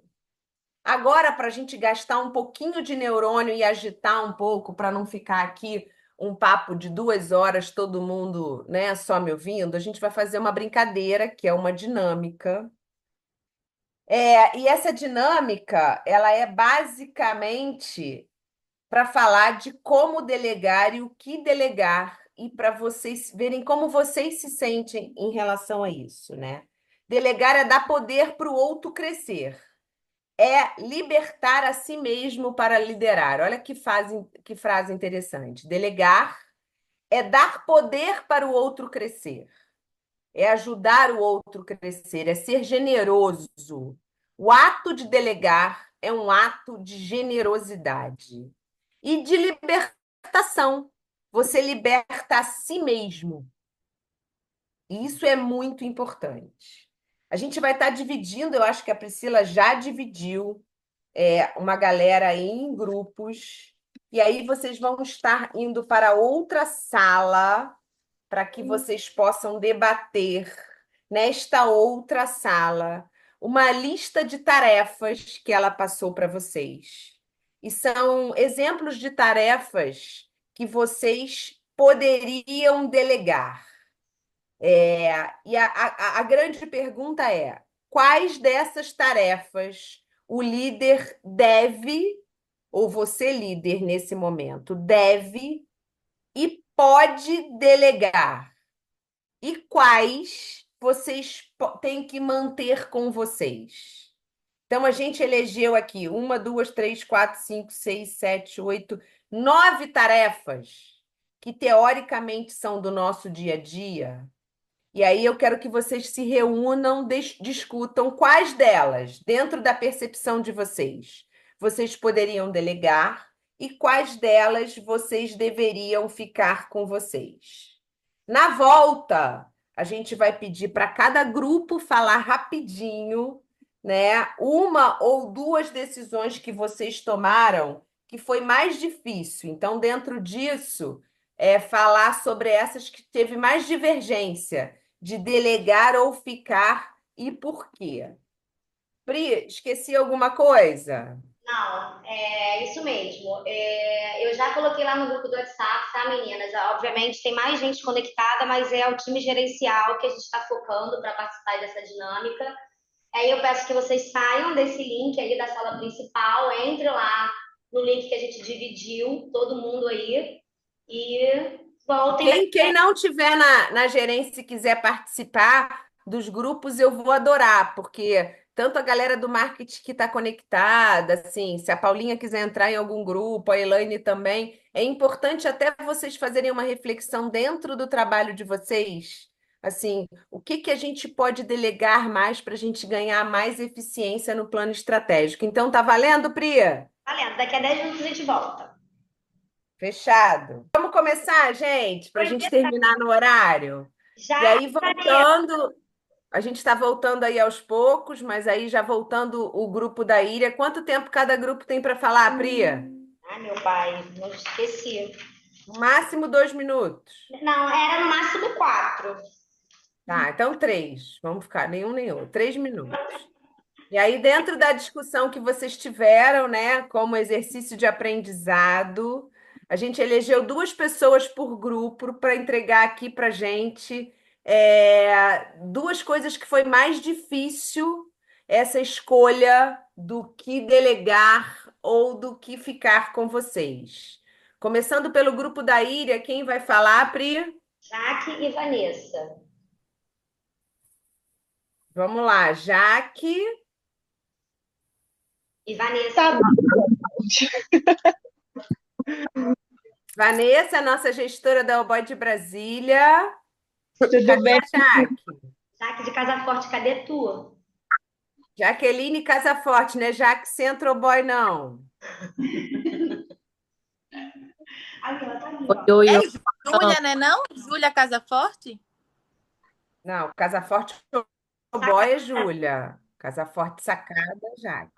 Agora, para a gente gastar um pouquinho de neurônio e agitar um pouco, para não ficar aqui um papo de 2 horas, todo mundo, né, só me ouvindo, a gente vai fazer uma brincadeira, que é uma dinâmica. E essa dinâmica, ela é basicamente para falar de como delegar e o que delegar, e para vocês verem como vocês se sentem em relação a isso, né? Delegar é dar poder para o outro crescer, é libertar a si mesmo para liderar. Olha que frase interessante. Delegar é dar poder para o outro crescer, é ajudar o outro a crescer, é ser generoso. O ato de delegar é um ato de generosidade e de libertação. Você liberta a si mesmo. E isso é muito importante. A gente vai estar dividindo, eu acho que a Priscila já dividiu uma galera aí em grupos, e aí vocês vão estar indo para outra sala para que vocês possam debater nesta outra sala uma lista de tarefas que ela passou para vocês. E são exemplos de tarefas que vocês poderiam delegar. E a grande pergunta é: quais dessas tarefas o líder deve, ou você, líder, nesse momento, deve e pode delegar? E quais vocês têm que manter com vocês? Então, a gente elegeu aqui uma, duas, três, quatro, cinco, seis, sete, oito, 9 tarefas que teoricamente são do nosso dia a dia. E aí eu quero que vocês se reúnam, discutam quais delas, dentro da percepção de vocês, vocês poderiam delegar e quais delas vocês deveriam ficar com vocês. Na volta, a gente vai pedir para cada grupo falar rapidinho, né? Uma ou duas decisões que vocês tomaram que foi mais difícil. Então, dentro disso, falar sobre essas que teve mais divergência de delegar ou ficar e por quê. Pri, esqueci alguma coisa? Não, é isso mesmo. Eu já coloquei lá no grupo do WhatsApp, tá, meninas? Obviamente tem mais gente conectada, mas é o time gerencial que a gente está focando para participar dessa dinâmica. Aí eu peço que vocês saiam desse link aí da sala principal, entre lá no link que a gente dividiu, todo mundo aí, e voltem daqui. Quem não tiver na gerência e quiser participar dos grupos, eu vou adorar, porque tanto a galera do marketing que está conectada, assim, se a Paulinha quiser entrar em algum grupo, a Elaine também, é importante até vocês fazerem uma reflexão dentro do trabalho de vocês. Assim, o que que a gente pode delegar mais para a gente ganhar mais eficiência no plano estratégico? Então, tá valendo, Priya? Valendo, daqui a 10 minutos a gente volta. Fechado. Vamos começar, gente, para a gente terminar no horário. E Já, aí, voltando, a gente está voltando aí aos poucos, mas aí já voltando o grupo da ilha. Quanto tempo cada grupo tem para falar, Priya? ai meu pai, não esqueci. No máximo 2 minutos. Não, era no máximo 4. Tá, então 3. Vamos ficar, nenhum nem outro. 3 minutos. E aí, dentro da discussão que vocês tiveram, né, como exercício de aprendizado, a gente elegeu 2 pessoas por grupo para entregar aqui para gente 2 coisas que foi mais difícil essa escolha do que delegar ou do que ficar com vocês. Começando pelo grupo da Íria, quem vai falar, Pri? Jaque e Vanessa. Vamos lá, Jaque. E Vanessa. Tá Vanessa, nossa gestora da Oboy de Brasília. tudo Cadê bem? a Jaque? Jaque de Casa Forte, cadê tu? Jaqueline Casaforte, né? Jaque Centro Boy, não. Aqui, ela tá ali, Oi, ó. oi, É oi. Júlia, né não? Júlia Casaforte? Não, Casaforte Boy é Júlia. Casaforte Sacada, Jaque.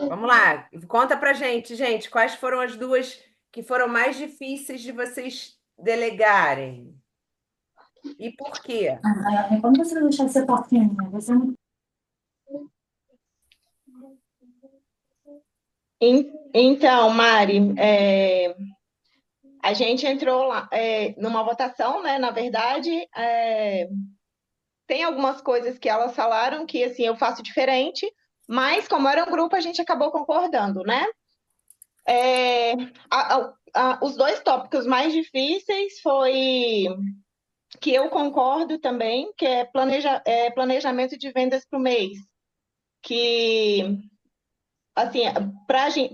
Vamos lá, conta pra gente, quais foram as 2 que foram mais difíceis de vocês delegarem? E por quê? Quando você vai deixar essa portinha? Você não... Então, Mari, a gente entrou lá, numa votação, né? Na verdade, tem algumas coisas que elas falaram que assim eu faço diferente, mas como era um grupo, a gente acabou concordando, né? É, os 2 tópicos mais difíceis foi que eu concordo também, que é planejamento de vendas para o mês, que assim,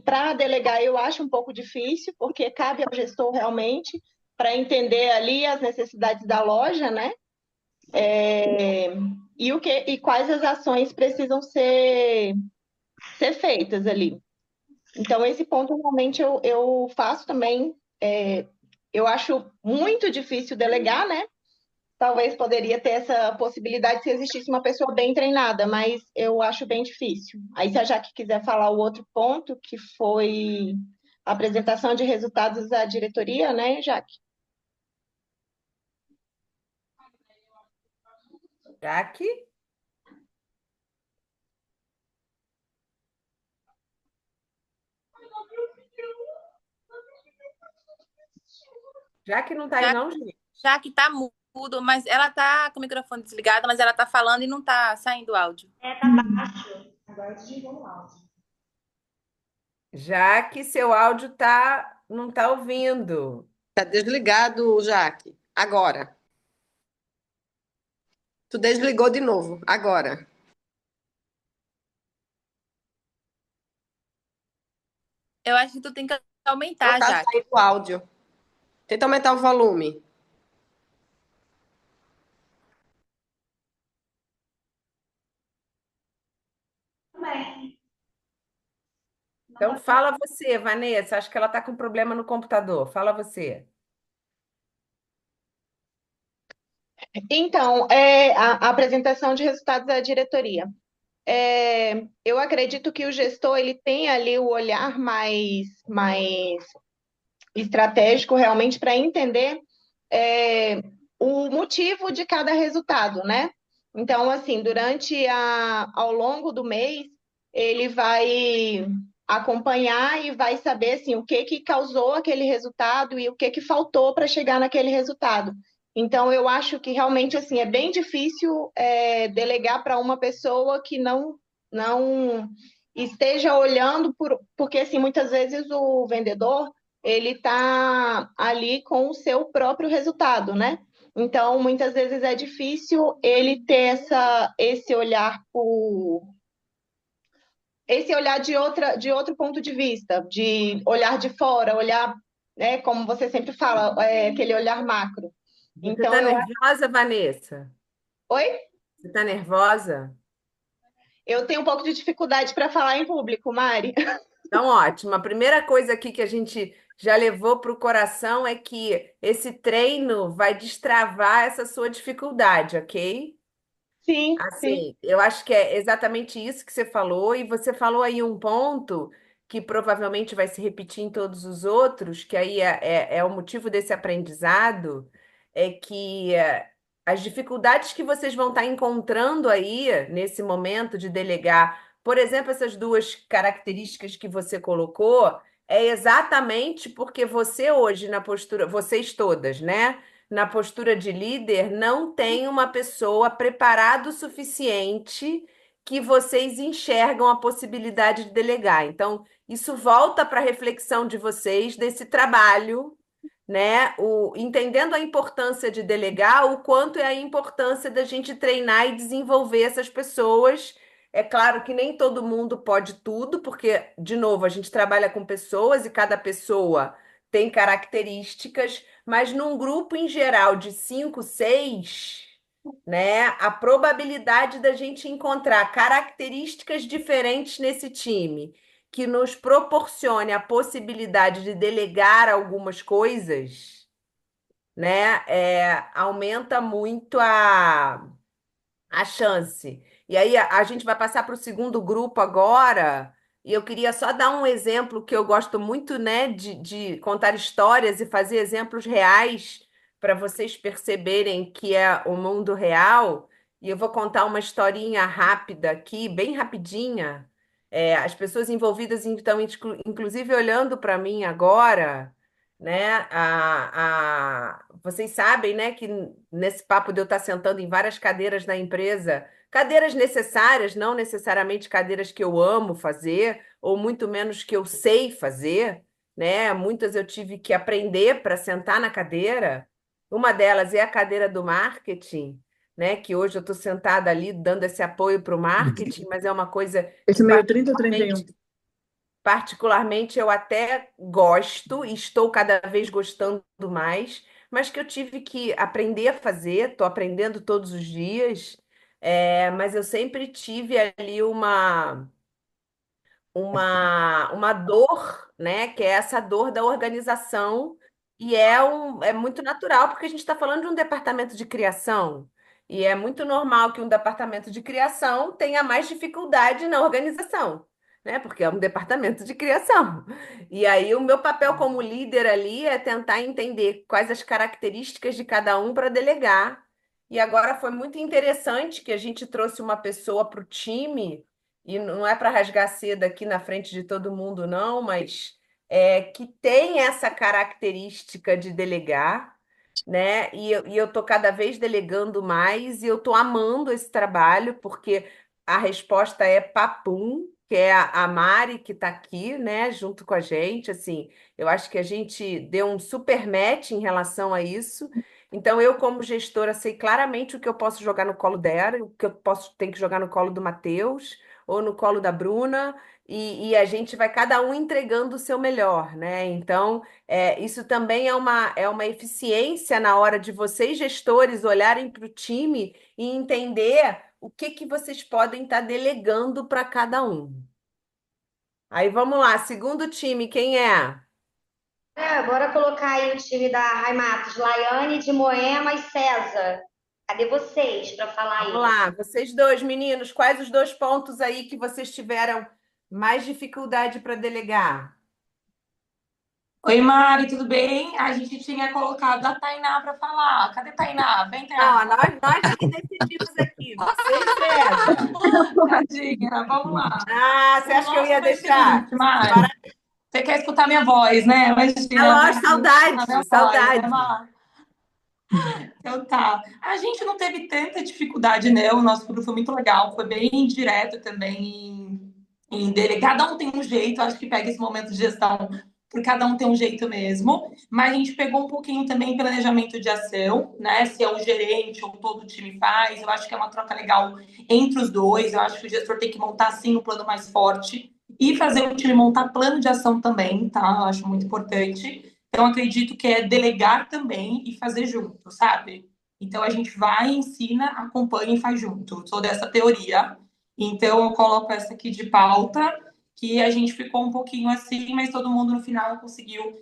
para delegar eu acho um pouco difícil, porque cabe ao gestor realmente para entender ali as necessidades da loja, né? E quais as ações precisam ser feitas ali. Então, esse ponto realmente eu faço também. Eu acho muito difícil delegar, né? Talvez poderia ter essa possibilidade se existisse uma pessoa bem treinada, mas eu acho bem difícil. Aí, se a Jaque quiser falar o outro ponto, que foi a apresentação de resultados à diretoria, né, Jaque? Jaque? Jaque não tá aí, Já, não, gente? já que tá mudo, mas ela tá com o microfone desligado, mas ela tá falando e não tá saindo áudio. Tá baixo. Agora desligou o áudio. Jaque, seu áudio não tá ouvindo. Tá desligado, Jaque. Agora. Tu desligou de novo. Agora. Eu acho que tu tem que Não aumentar, tá já. saindo o áudio. Tenta aumentar o volume. Então, fala você, Vanessa. Acho que ela tá com problema no computador. Fala você. Então, a apresentação de resultados à diretoria. Eu acredito que o gestor ele tem ali o olhar mais estratégico realmente para entender o motivo de cada resultado, né? Então, assim, ao longo do mês, ele vai acompanhar e vai saber assim, o que que causou aquele resultado e o que que faltou para chegar naquele resultado. Então, eu acho que realmente assim é bem difícil delegar para uma pessoa que não esteja olhando porque assim muitas vezes o vendedor ele está ali com o seu próprio resultado, né? Então, muitas vezes é difícil ele ter esse olhar de outro ponto de vista, de olhar de fora, olhar, né, como você sempre fala, aquele olhar macro. Você Então, está nervosa, Vanessa? oi? Você está nervosa? Eu tenho um pouco de dificuldade para falar em público, Mari. Então, ótimo. A primeira coisa aqui que a gente já levou para o coração é que esse treino vai destravar essa sua dificuldade, ok? Sim, sim. Assim, eu acho que é exatamente isso que você falou, e você falou aí um ponto que provavelmente vai se repetir em todos os outros, que aí é o motivo desse aprendizado, é que as dificuldades que vocês vão estar encontrando aí nesse momento de delegar, por exemplo, essas duas características que você colocou, é exatamente porque você hoje na postura, vocês todas, né? Na postura de líder, não tem uma pessoa preparada o suficiente que vocês enxergam a possibilidade de delegar. Então, isso volta para a reflexão de vocês desse trabalho, né? Entendendo a importância de delegar, o quanto é a importância da gente treinar e desenvolver essas pessoas. É claro que nem todo mundo pode tudo, porque, de novo, a gente trabalha com pessoas e cada pessoa tem características, mas num grupo em geral de 5, 6, né, a probabilidade da gente encontrar características diferentes nesse time que nos proporcione a possibilidade de delegar algumas coisas, né, aumenta muito a chance. E aí a gente vai passar para o segundo grupo agora, e eu queria só dar um exemplo que eu gosto muito, né, de contar histórias e fazer exemplos reais para vocês perceberem que é o mundo real. E eu vou contar uma historinha rápida aqui, bem rapidinha. As pessoas envolvidas estão, inclusive, olhando para mim agora, né? Vocês sabem, né, que nesse papo de eu estar sentando em várias cadeiras da empresa, cadeiras necessárias, não necessariamente cadeiras que eu amo fazer, ou muito menos que eu sei fazer, né? Muitas eu tive que aprender para sentar na cadeira. Uma delas é a cadeira do marketing, né? Que hoje eu estou sentada ali dando esse apoio para o marketing, mas é uma coisa que Esse meio 30 ou 31? particularmente eu até gosto e estou cada vez gostando mais, mas que eu tive que aprender a fazer, estou aprendendo todos os dias, mas eu sempre tive ali uma dor, né? Que é essa dor da organização, e é muito natural, porque a gente está falando de um departamento de criação, e é muito normal que um departamento de criação tenha mais dificuldade na organização, né? Porque é um departamento de criação. E aí o meu papel como líder ali é tentar entender quais as características de cada um para delegar. E agora foi muito interessante que a gente trouxe uma pessoa para o time e não é para rasgar seda aqui na frente de todo mundo, não, mas que tem essa característica de delegar, né? E eu tô cada vez delegando mais e eu tô amando esse trabalho, porque a resposta é papum, que é a Mari que está aqui, né, junto com a gente. Assim, eu acho que a gente deu um super match em relação a isso. Então, eu, como gestora, sei claramente o que eu posso jogar no colo dela, o que eu posso ter que jogar no colo do Matheus ou no colo da Bruna, e a gente vai cada um entregando o seu melhor, né? Então, isso também é uma eficiência na hora de vocês, gestores, olharem para o time e entender o que que vocês podem estar delegando para cada um. Aí vamos lá, segundo time, quem é? Bora colocar aí o time da Raimatos, Laiane de Moema e César. Cadê vocês para falar Vamos aí? lá, vocês dois, meninos, quais os dois pontos aí que vocês tiveram mais dificuldade para delegar? Oi, Mari, tudo bem? A gente tinha colocado a Tainá para falar. Cadê Tainá? Vem, Não, Tainá. nós que decidimos aqui, você e César. Tadinha, vamos lá. Ah, você O acha que eu nosso ia foi o deixar? seguinte, Mari. Você quer escutar minha voz, né? É Imagina, lógico, né? Escutar minha saudade, voz, né, saudade. Mari? Então tá. A gente não teve tanta dificuldade, né? O nosso grupo foi muito legal, foi bem direto também em dele. Cada um tem um jeito, acho que pega esse momento de gestão, por cada um tem um jeito mesmo. Mas a gente pegou um pouquinho também planejamento de ação, né? Se é o gerente ou todo o time faz. Eu acho que é uma troca legal entre os dois. Eu acho que o gestor tem que montar sim um plano mais forte e fazer o time montar plano de ação também, tá? Eu acho muito importante. Então, acredito que é delegar também e fazer junto, sabe? Então, a gente vai, ensina, acompanha e faz junto. Sou dessa teoria. Então, eu coloco essa aqui de pauta, que a gente ficou um pouquinho assim, mas todo mundo no final conseguiu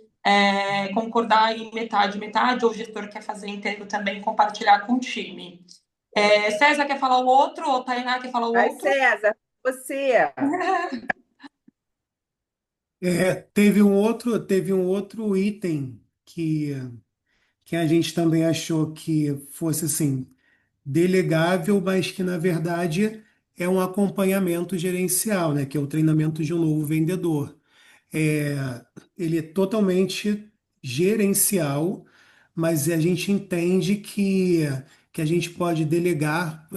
concordar em metade, metade, ou o gestor quer fazer inteiro também, compartilhar com o time. César quer falar o outro, ou Tainá quer falar o Vai, outro? César, você. Teve um outro item que a gente também achou que fosse assim, delegável, mas que na verdade é um acompanhamento gerencial, né? Que é o treinamento de um novo vendedor. É, ele é totalmente gerencial, mas a gente entende que a gente pode delegar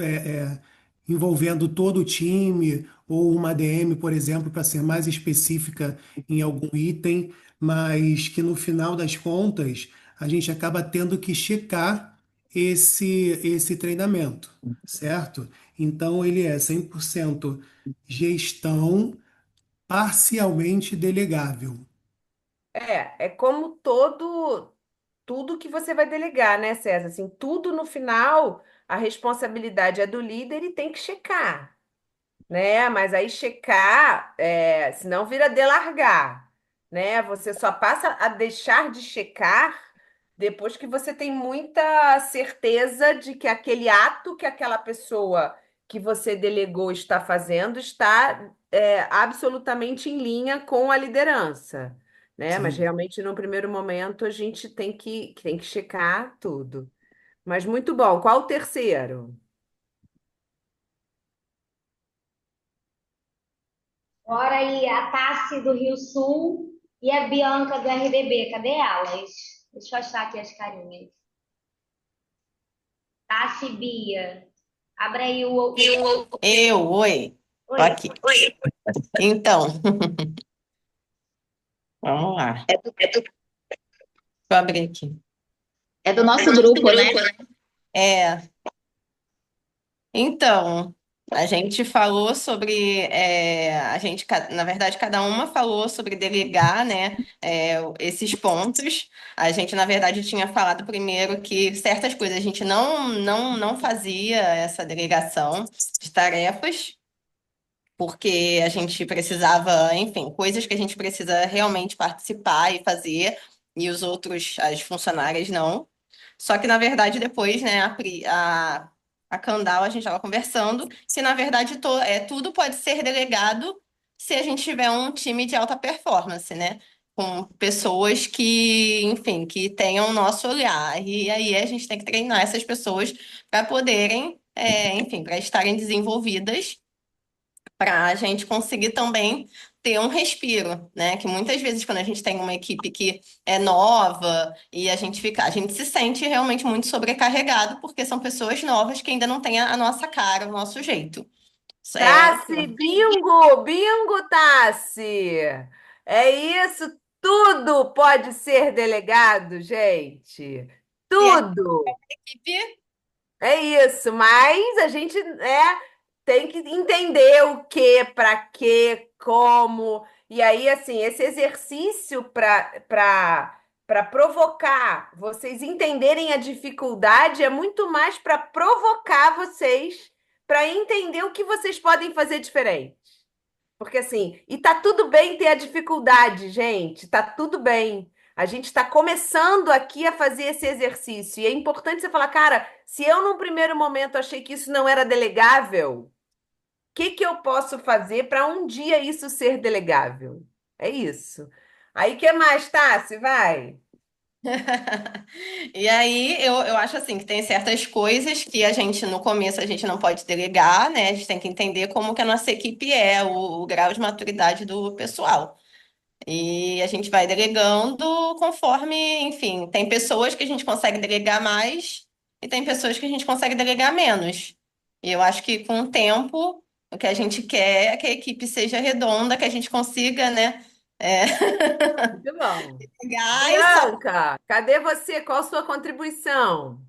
envolvendo todo o time, ou uma DM, por exemplo, para ser mais específica em algum item, mas que no final das contas a gente acaba tendo que checar esse treinamento, certo? Então ele é 100% gestão parcialmente delegável. É como tudo que você vai delegar, né, César? Assim, tudo no final, a responsabilidade é do líder e tem que checar, né? Mas aí checar, senão vira delargar, né? Você só passa a deixar de checar depois que você tem muita certeza de que aquele ato que aquela pessoa que você delegou está fazendo está absolutamente em linha com a liderança, né? Mas Sim. realmente no primeiro momento a gente tem que checar tudo. Mas muito bom. Qual o terceiro? Bora aí, a Tassi do Rio Sul e a Bianca do RDB. Cadê elas? Deixa eu achar aqui as carinhas. Tassi e Bia. Abra aí o. Oi. Tô Oi. aqui. Então, vamos lá. Deixa eu abrir aqui. É do nosso grupo, né? É, então, a gente falou sobre, na verdade, cada uma falou sobre delegar, né, esses pontos. A gente, na verdade, tinha falado primeiro que certas coisas a gente não fazia essa delegação de tarefas, porque a gente precisava, enfim, coisas que a gente precisa realmente participar e fazer, e os outros, as funcionárias, não. Só que, na verdade, depois, né, a Candal, a gente estava conversando, se na verdade tudo pode ser delegado se a gente tiver um time de alta performance, né? Com pessoas que, enfim, que tenham o nosso olhar. E aí a gente tem que treinar essas pessoas para poderem, enfim, para estarem desenvolvidas para a gente conseguir também ter um respiro, né? Que muitas vezes quando a gente tem uma equipe que é nova e a gente se sente realmente muito sobrecarregado porque são pessoas novas que ainda não têm a nossa cara, o nosso jeito. Tassi, bingo! Bingo, Tassi! É isso, tudo pode ser delegado, gente. E a Tudo! equipe, É isso, mas a gente tem que entender o que, para quê, como. E aí, assim, esse exercício para provocar vocês entenderem a dificuldade é muito mais para provocar vocês para entender o que vocês podem fazer diferente. Porque assim, e tá tudo bem ter a dificuldade, gente, tá tudo bem. A gente está começando aqui a fazer esse exercício. E é importante você falar, cara, se eu num primeiro momento achei que isso não era delegável, o que que eu posso fazer para um dia isso ser delegável? É isso. Aí, o que mais, Tassi? Vai. E aí eu acho assim que tem certas coisas que a gente no começo a gente não pode delegar, né? A gente tem que entender como que a nossa equipe é, o grau de maturidade do pessoal. E a gente vai delegando conforme, enfim, tem pessoas que a gente consegue delegar mais, e tem pessoas que a gente consegue delegar menos. E eu acho que com o tempo, o que a gente quer é que a equipe seja redonda, que a gente consiga, né, Muito bom. delegar e só. Bianca, cadê você? Qual a sua contribuição?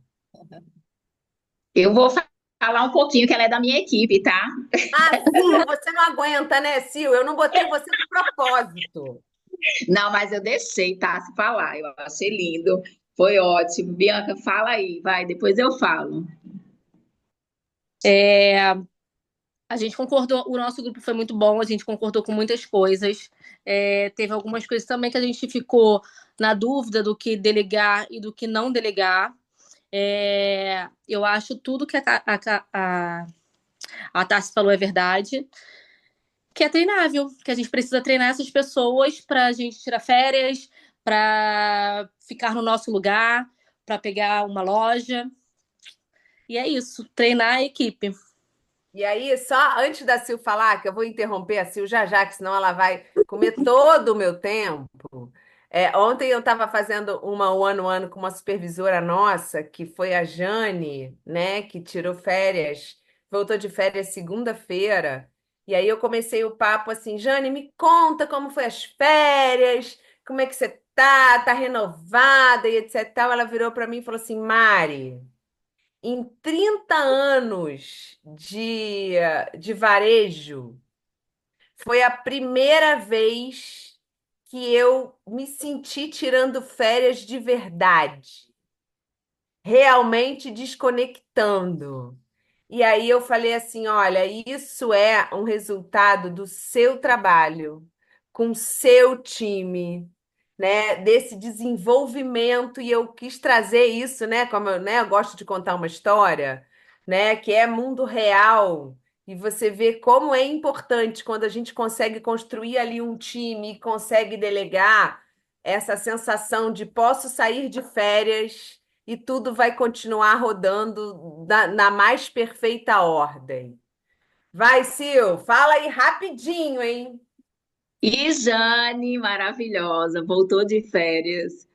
Eu vou falar um pouquinho que ela é da minha equipe, tá? Ah, Sil, você não aguenta, né, Sil? Eu não botei você de propósito. Não, mas eu deixei, tá? Se falar, eu achei lindo. Foi ótimo. Bianca, fala aí, vai, depois eu falo. É, a gente concordou, o nosso grupo foi muito bom, a gente concordou com muitas coisas. Teve algumas coisas também que a gente ficou na dúvida do que delegar e do que não delegar. Eu acho tudo que a Tassi falou é verdade, que é treinável, que a gente precisa treinar essas pessoas para a gente tirar férias, para ficar no nosso lugar, para pegar uma loja. E é isso, treinar a equipe. E aí, só antes da Sil falar, que eu vou interromper a Sil já já, que senão ela vai comer todo o meu tempo. Ontem eu estava fazendo uma one-on-one com uma supervisora nossa, que foi a Jane, né, que tirou férias, voltou de férias segunda-feira. E aí eu comecei o papo assim, Jane, me conta como foi as férias, como é que você tá, tá renovada e etc. Tal. Ela virou para mim e falou assim, Mari. Em 30 anos de varejo, foi a primeira vez que eu me senti tirando férias de verdade, realmente desconectando. E aí eu falei assim: olha, isso é um resultado do seu trabalho com o seu time, né? Desse desenvolvimento, e eu quis trazer isso, né? Como eu, né, eu gosto de contar uma história, né? Que é mundo real. E você vê como é importante quando a gente consegue construir ali um time e consegue delegar essa sensação de posso sair de férias e tudo vai continuar rodando na mais perfeita ordem. Vai, Sil, fala aí rapidinho, hein? E Jane, maravilhosa, voltou de férias.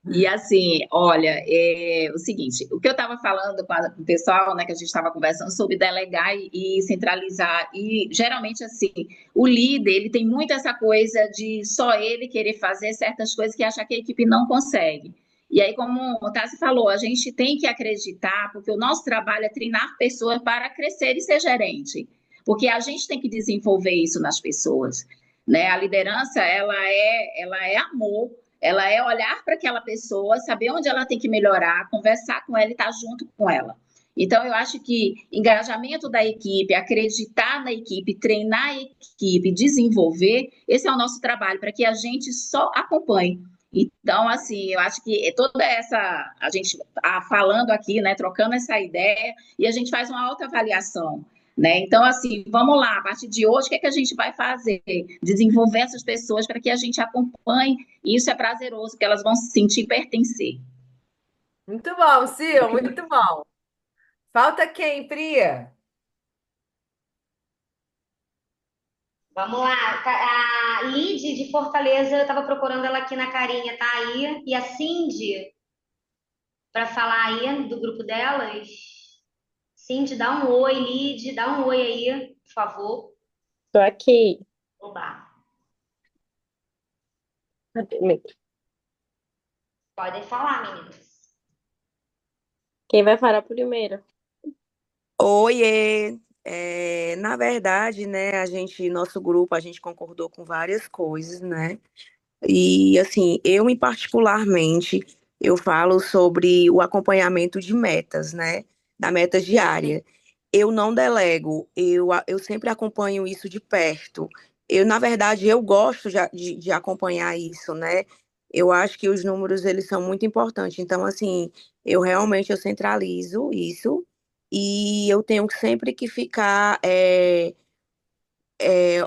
E assim, olha, é o seguinte, o que eu estava falando com o pessoal, né, que a gente estava conversando sobre delegar e centralizar, e geralmente assim, o líder, ele tem muito essa coisa de só ele querer fazer certas coisas que acha que a equipe não consegue. E aí, como o Tassi falou, a gente tem que acreditar, porque o nosso trabalho é treinar pessoas para crescer e ser gerente, porque a gente tem que desenvolver isso nas pessoas, né? A liderança, ela é amor, ela é olhar para aquela pessoa, saber onde ela tem que melhorar, conversar com ela e estar junto com ela. Então, eu acho que engajamento da equipe, acreditar na equipe, treinar a equipe, desenvolver, esse é o nosso trabalho, para que a gente só acompanhe. Então, assim, eu acho que toda essa, a gente falando aqui, né, trocando essa ideia, e a gente faz uma autoavaliação, né? Então, assim, vamos lá, a partir de hoje, o que é que a gente vai fazer? Desenvolver essas pessoas para que a gente acompanhe, e isso é prazeroso, porque elas vão se sentir pertencer. Muito bom, Sil, muito bom. Falta quem, Pri? Vamos lá. A Lid de Fortaleza, eu estava procurando ela aqui na carinha, tá aí. E a Cindy, para falar aí do grupo delas. Cindy, dá um oi, Lid, dá um oi aí, por favor. Tô aqui. Oba. Cadê? Podem falar, meninas. Quem vai falar primeiro? Oiê! Na verdade, né, nosso grupo, a gente concordou com várias coisas, né? E assim, eu particularmente, eu falo sobre o acompanhamento de metas, né? Da meta diária. Eu não delego, eu sempre acompanho isso de perto. Na verdade, eu gosto de acompanhar isso, né? Eu acho que os números, eles são muito importantes. Então, assim, eu centralizo isso e eu tenho sempre que ficar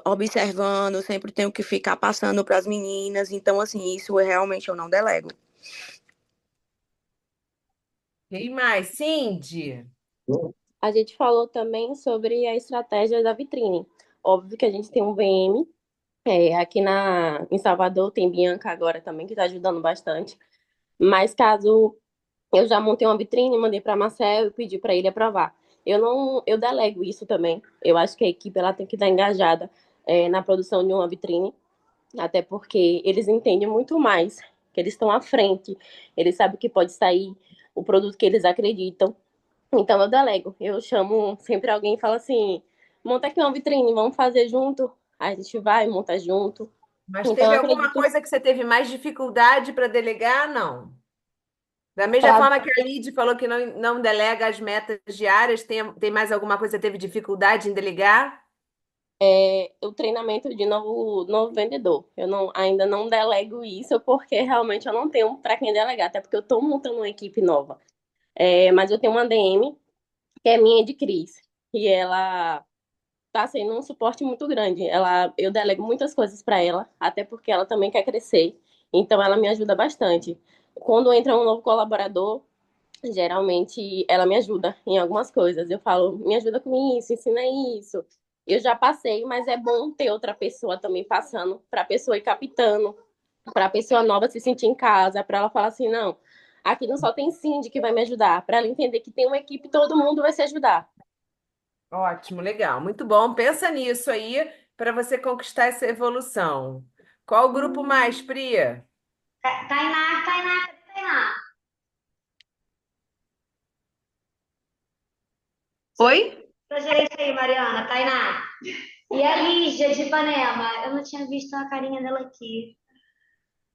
observando, eu sempre tenho que ficar passando para as meninas. Então, assim, isso realmente eu não delego. Quem mais? Cindy? A gente falou também sobre a estratégia da vitrine. Óbvio que a gente tem um VM, aqui em Salvador tem Bianca agora também, que está ajudando bastante. Mas caso Eu já montei uma vitrine, mandei para Marcel e pedi para ele aprovar. Eu delego isso também. Eu acho que a equipe ela tem que estar engajada na produção de uma vitrine, até porque eles entendem muito mais, que eles estão à frente, eles sabem que pode sair o produto que eles acreditam. Então eu delego. Eu chamo sempre alguém e falo assim: monta aqui uma vitrine, vamos fazer junto. Aí a gente vai, monta junto. Mas Então teve eu alguma acredito coisa que você teve mais dificuldade para delegar? Não. Da mesma pra, forma que a Lid falou que não delega as metas diárias, tem mais alguma coisa que você teve dificuldade em delegar? o treinamento de novo vendedor. Ainda não delego isso porque realmente eu não tenho para quem delegar, até porque eu estou montando uma equipe nova. Mas eu tenho uma DM que é minha de Cris. E ela tá sendo um suporte muito grande. Eu delego muitas coisas para ela, até porque ela também quer crescer. Então ela me ajuda bastante. Quando entra um novo colaborador, geralmente ela me ajuda em algumas coisas. Eu falo, me ajuda com isso, ensina isso. Eu já passei, mas é bom ter outra pessoa também passando, para a pessoa ir captando, para a pessoa nova se sentir em casa, para ela falar assim, não, aqui não só tem Cindy que vai me ajudar, para ela entender que tem uma equipe, todo mundo vai se ajudar. Ótimo, legal, muito bom. Pensa nisso aí para você conquistar essa evolução. Qual o grupo mais, Priya? Tainá, cadê Tainá? Oi? Tua gerente aí, Mariana, Tainá. E a Lígia de Ipanema? Eu não tinha visto a carinha dela aqui.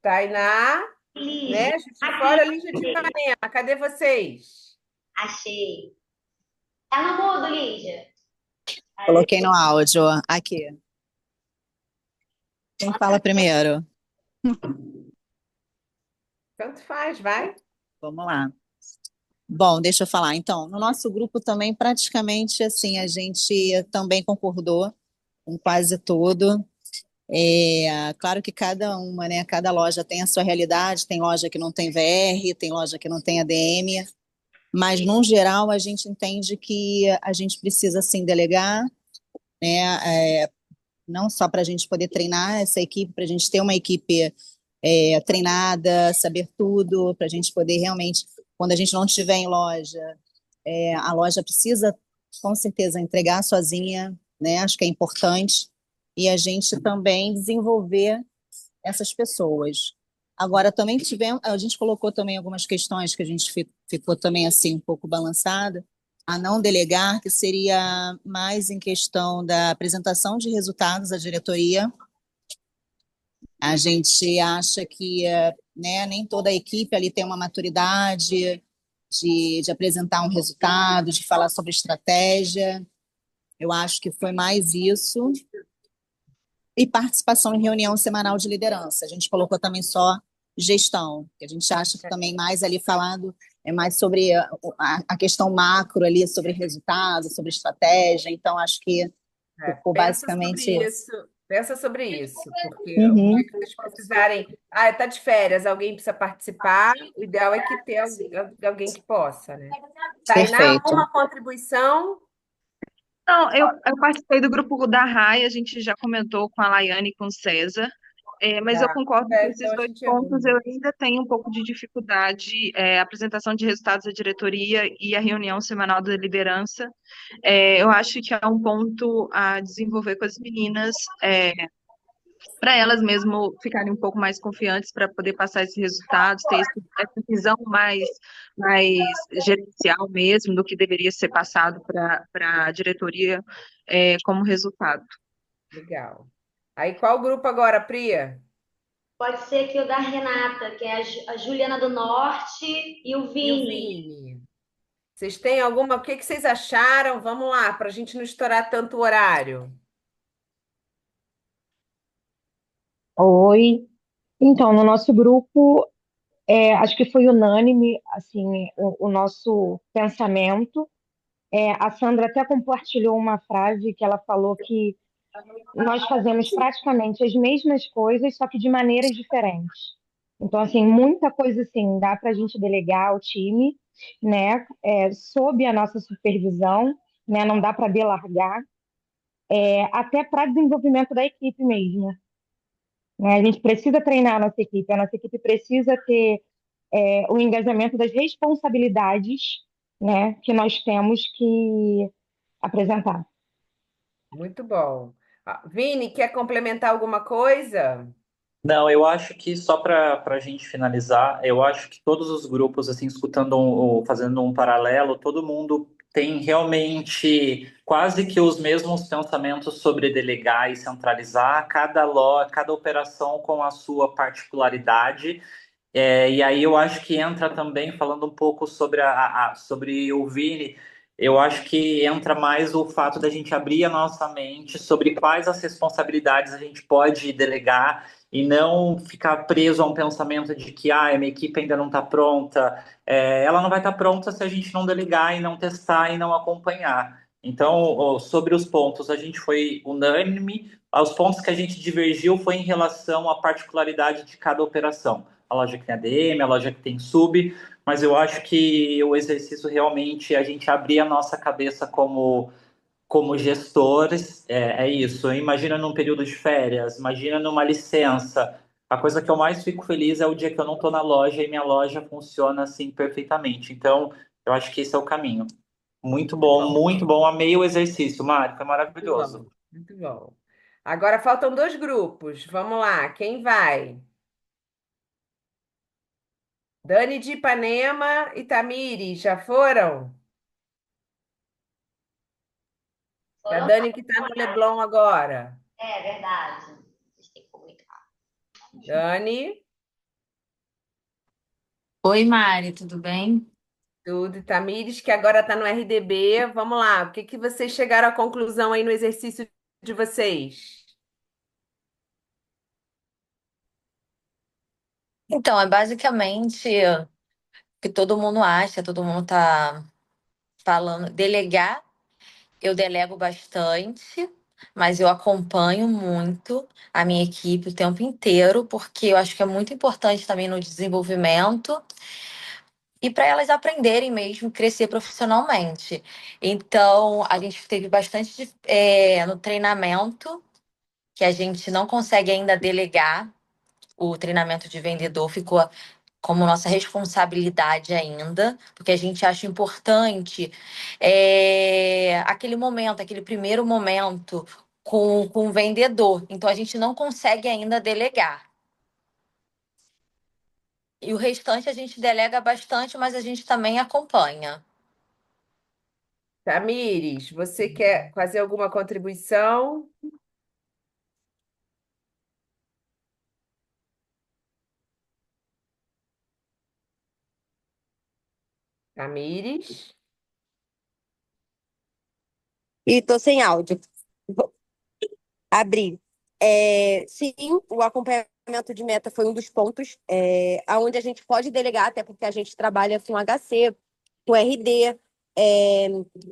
Tainá, Lígia, né? Juiz de aqui, Fora, Lígia de Ipanema. Cadê vocês? achei. Tá no mudo, Lígia. Coloquei no áudio. Aqui. Quem fala primeiro? Tanto faz, vai. Vamos lá. Bom, deixa eu falar. Então, no nosso grupo também, praticamente assim, a gente também concordou com quase tudo. Claro que cada uma, né? Cada loja tem a sua realidade, tem loja que não tem VR, tem loja que não tem ADM, mas no geral a gente entende que a gente precisa sim delegar, né? Não só para a gente poder treinar essa equipe, para a gente ter uma equipe treinada, saber tudo, para a gente poder realmente, quando a gente não estiver em loja, a loja precisa com certeza entregar sozinha, né? Acho que é importante, e a gente também desenvolver essas pessoas. Agora, também tivemos, a gente colocou também algumas questões que a gente ficou também assim um pouco balançada, a não delegar, que seria mais em questão da apresentação de resultados à diretoria. A gente acha que né, nem toda a equipe ali tem uma maturidade de apresentar um resultado, de falar sobre estratégia. Eu acho que foi mais isso. E participação em reunião semanal de liderança. A gente colocou também só gestão, que a gente acha que também mais ali falando é mais sobre a questão macro ali, sobre resultado, sobre estratégia. Então, acho que ficou Pensa basicamente sobre isso. isso. Pensa sobre isso, porque o Uhum, dia que vocês precisarem, tá de férias, alguém precisa participar, o ideal é que tenha alguém que possa, né? Tainá, perfeito. alguma contribuição? Não, eu participei do grupo da RAI, a gente já comentou com a Laiane e com o César, mas eu Tá. concordo que esses Então a dois gente é pontos um. eu ainda tenho um pouco de dificuldade, a apresentação de resultados da diretoria e a reunião semanal da liderança. Eu acho que é um ponto a desenvolver com as meninas, para elas mesmo ficarem um pouco mais confiantes para poder passar esses resultados, ter essa visão mais gerencial mesmo do que deveria ser passado para a diretoria como resultado. Legal. Aí qual grupo agora, Priya? Pode ser aqui o da Renata, que é a Juliana do Norte e o E o Vini. Vini? Vocês têm alguma? O que que vocês acharam? Vamos lá, para a gente não estourar tanto o horário. Oi. Então, no nosso grupo, acho que foi unânime, assim, o nosso pensamento. A Sandra até compartilhou uma frase que ela falou que nós fazemos praticamente as mesmas coisas, só que de maneiras diferentes. Então, assim, muita coisa assim dá para a gente delegar ao time, né? Sob a nossa supervisão, né? Não dá para delargar, até para desenvolvimento da equipe mesmo, né? A gente precisa treinar a nossa equipe precisa ter o engajamento das responsabilidades, né, que nós temos que apresentar. Muito bom. Vini, quer complementar alguma coisa? Não, eu acho que só para a gente finalizar, eu acho que todos os grupos, assim, escutando, fazendo um paralelo, todo mundo tem realmente quase que os mesmos pensamentos sobre delegar e centralizar, cada operação com a sua particularidade. E aí eu acho que entra também, falando um pouco sobre, sobre o Vini, eu acho que entra mais o fato da gente abrir a nossa mente sobre quais as responsabilidades a gente pode delegar e não ficar preso a um pensamento de que a minha equipe ainda não está pronta. Ela não vai estar pronta se a gente não delegar e não testar e não acompanhar. Então, sobre os pontos, a gente foi unânime. Os pontos que a gente divergiu foi em relação à particularidade de cada operação. A loja que tem ADM, a loja que tem sub, mas eu acho que o exercício realmente, a gente abrir a nossa cabeça como gestores, é isso. Imagina num período de férias, imagina numa licença. A coisa que eu mais fico feliz é o dia que eu não estou na loja e minha loja funciona assim perfeitamente. Então, eu acho que esse é o caminho. Muito bom, muito bom. Amei o exercício, Mário, foi Muito bom, maravilhoso. muito bom. Agora faltam dois grupos. Vamos lá, quem vai? Dani de Ipanema e Tamires, já foram? É a Foram Dani que está no Leblon agora. É verdade. Vocês têm que comunicar. Dani, Oi, Mari, tudo bem? tudo. E Tamires, que agora está no RDB. Vamos lá, o que que vocês chegaram à conclusão aí no exercício de vocês? Então, é basicamente o que todo mundo acha, todo mundo tá falando. Delegar, eu delego bastante, mas eu acompanho muito a minha equipe o tempo inteiro, porque eu acho que é muito importante também no desenvolvimento e para elas aprenderem mesmo, crescer profissionalmente. Então, a gente teve bastante no treinamento, que a gente não consegue ainda delegar. O treinamento de vendedor ficou como nossa responsabilidade ainda, porque a gente acha importante aquele momento, aquele primeiro momento com o vendedor. Então, a gente não consegue ainda delegar. E o restante a gente delega bastante, mas a gente também acompanha. Tamires, você quer fazer alguma contribuição? Tamires? E tô sem áudio. Vou abrir. Sim, o acompanhamento de meta foi um dos pontos aonde a gente pode delegar, até porque a gente trabalha com HC, com RD, é,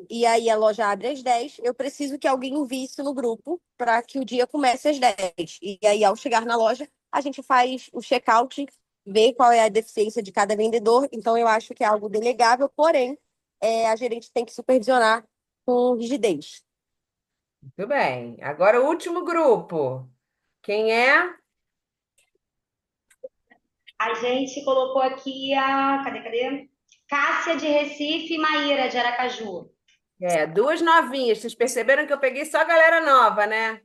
e aí a loja abre às 10. Eu preciso que alguém envie isso no grupo para que o dia comece às 10. E aí, ao chegar na loja, a gente faz o check-out, vê qual é a deficiência de cada vendedor. Então, eu acho que é algo delegável, porém, a gerente tem que supervisionar com rigidez. Muito bem. Agora o último grupo. Quem é? A gente colocou aqui a. Cadê? Cássia de Recife e Maíra de Aracaju. Duas novinhas. Vocês perceberam que eu peguei só a galera nova, né?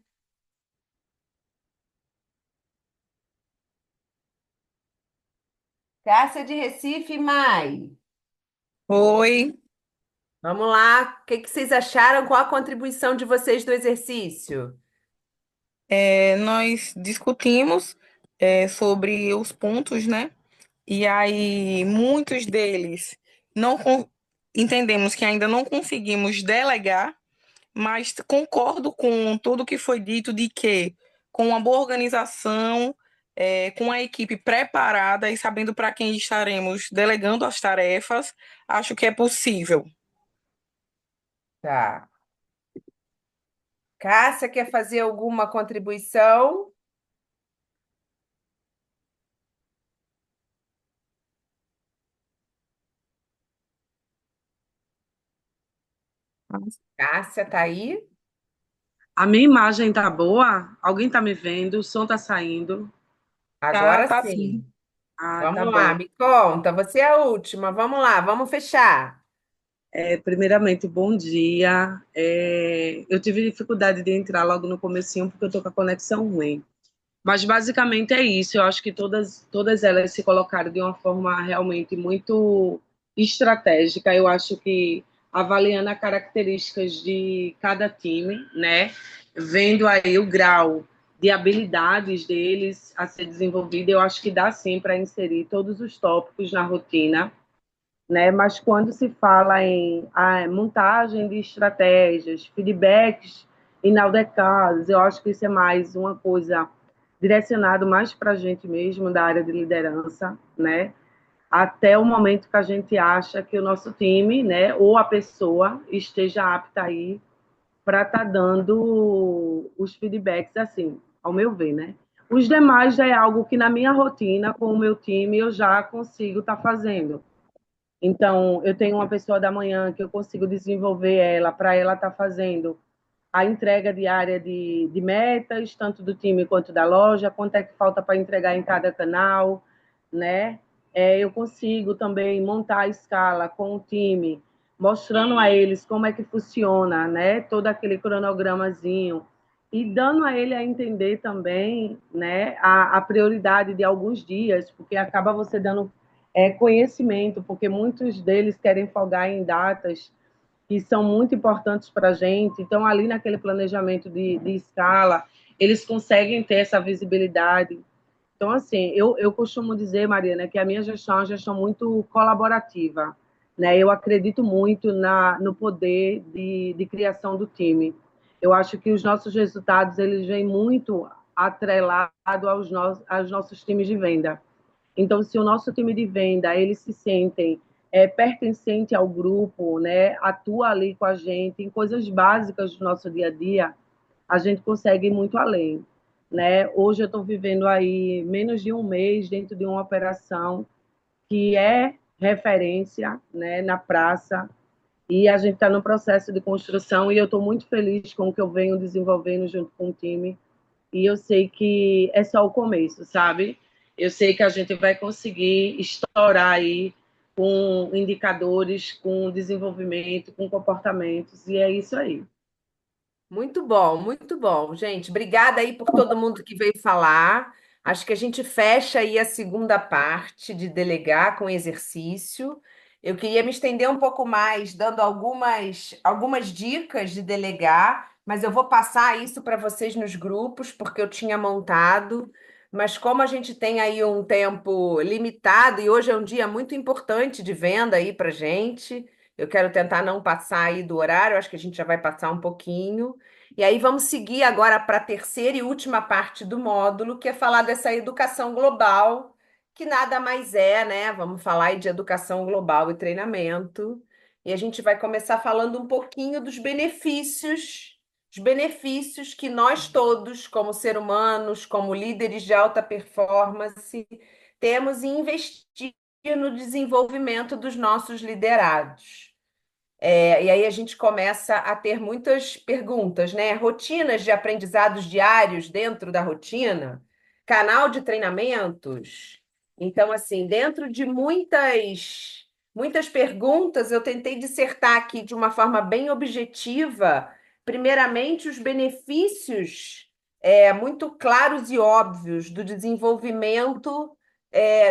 Cássia de Recife e Mai. Oi. Vamos lá. O que que vocês acharam? Qual a contribuição de vocês do exercício? Nós discutimos sobre os pontos, né? E aí, muitos deles não entendemos que ainda não conseguimos delegar, mas concordo com tudo que foi dito de que, com uma boa organização, com a equipe preparada e sabendo para quem estaremos delegando as tarefas, acho que é possível. Tá. Cássia quer fazer alguma contribuição? Cássia, tá aí? A minha imagem tá boa? Alguém tá me vendo? O som tá saindo? Agora Tá sim. sim. Ah, tá Vamos lá, bom. me conta, você é a última. Vamos lá, vamos fechar. Primeiramente, bom dia. Eu tive dificuldade de entrar logo no comecinho porque eu tô com a conexão ruim. Mas basicamente é isso. Eu acho que todas elas se colocaram de uma forma realmente muito estratégica. Eu acho que avaliando as características de cada time, né, vendo aí o grau de habilidades deles a ser desenvolvido, eu acho que dá sim para inserir todos os tópicos na rotina, né? Mas quando se fala em montagem de estratégias, feedbacks inadequados, eu acho que isso é mais uma coisa direcionado mais para a gente mesmo da área de liderança, né? Até o momento que a gente acha que o nosso time, né, ou a pessoa esteja apta aí para estar dando os feedbacks assim, ao meu ver, né? Os demais já é algo que na minha rotina com o meu time eu já consigo estar fazendo. Então, eu tenho uma pessoa da manhã que eu consigo desenvolver ela para ela estar fazendo a entrega diária de metas, tanto do time quanto da loja, quanto é que falta para entregar em cada canal, né? Eu consigo também montar a escala com o time, mostrando a eles como é que funciona, né? Todo aquele cronogramazinho e dando a ele a entender também, né? A prioridade de alguns dias, porque acaba você dando conhecimento, porque muitos deles querem folgar em datas que são muito importantes para a gente. Então, ali naquele planejamento de escala, eles conseguem ter essa visibilidade. Então, assim, eu costumo dizer, Mariana, que a minha gestão é uma gestão muito colaborativa. Né? Eu acredito muito no poder de criação do time. Eu acho que os nossos resultados eles vêm muito atrelados aos nossos times de venda. Então, se o nosso time de venda, eles se sentem pertencente ao grupo, né, atua ali com a gente em coisas básicas do nosso dia a dia, a gente consegue ir muito além, né? Hoje eu estou vivendo aí menos de um mês dentro de uma operação que é referência, né, na praça, e a gente está no processo de construção e eu estou muito feliz com o que eu venho desenvolvendo junto com o time. E eu sei que é só o começo, sabe? Eu sei que a gente vai conseguir estourar aí com indicadores, com desenvolvimento, com comportamentos, e é isso aí. Muito bom, muito bom. Gente, obrigada aí por todo mundo que veio falar. Acho que a gente fecha aí a segunda parte de delegar com exercício. Eu queria me estender um pouco mais, dando algumas dicas de delegar, mas eu vou passar isso para vocês nos grupos, porque eu tinha montado. Mas como a gente tem aí um tempo limitado, e hoje é um dia muito importante de venda aí para gente, eu quero tentar não passar aí do horário, acho que a gente já vai passar um pouquinho. E aí vamos seguir agora para a terceira e última parte do módulo, que é falar dessa educação global, que nada mais é, né? Vamos falar aí de educação global e treinamento. E a gente vai começar falando um pouquinho dos benefícios, os benefícios que nós todos, como seres humanos, como líderes de alta performance, temos em investir no desenvolvimento dos nossos liderados. E aí a gente começa a ter muitas perguntas, né? Rotinas de aprendizados diários dentro da rotina, canal de treinamentos. Então, assim, dentro de muitas perguntas, eu tentei dissertar aqui de uma forma bem objetiva, primeiramente, os benefícios muito claros e óbvios do desenvolvimento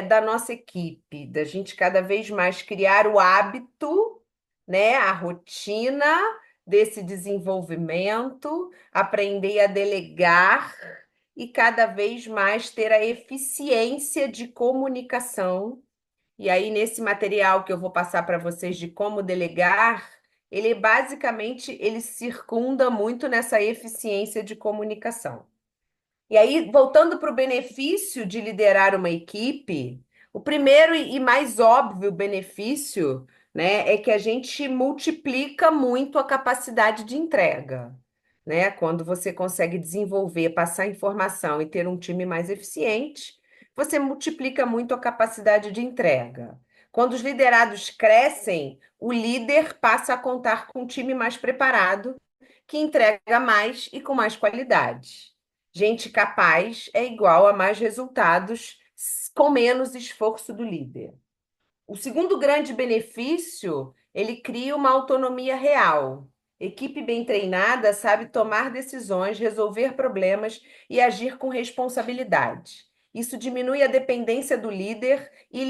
da nossa equipe, da gente cada vez mais criar o hábito, né, a rotina desse desenvolvimento, aprender a delegar e cada vez mais ter a eficiência de comunicação. E aí, nesse material que eu vou passar para vocês de como delegar, ele basicamente ele circunda muito nessa eficiência de comunicação. E aí, voltando para o benefício de liderar uma equipe, o primeiro e mais óbvio benefício, né, é que a gente multiplica muito a capacidade de entrega, né? Quando você consegue desenvolver, passar informação e ter um time mais eficiente, você multiplica muito a capacidade de entrega. Quando os liderados crescem, o líder passa a contar com um time mais preparado, que entrega mais e com mais qualidade. Gente capaz é igual a mais resultados com menos esforço do líder. O segundo grande benefício, ele cria uma autonomia real. Equipe bem treinada sabe tomar decisões, resolver problemas e agir com responsabilidade. Isso diminui a dependência do líder e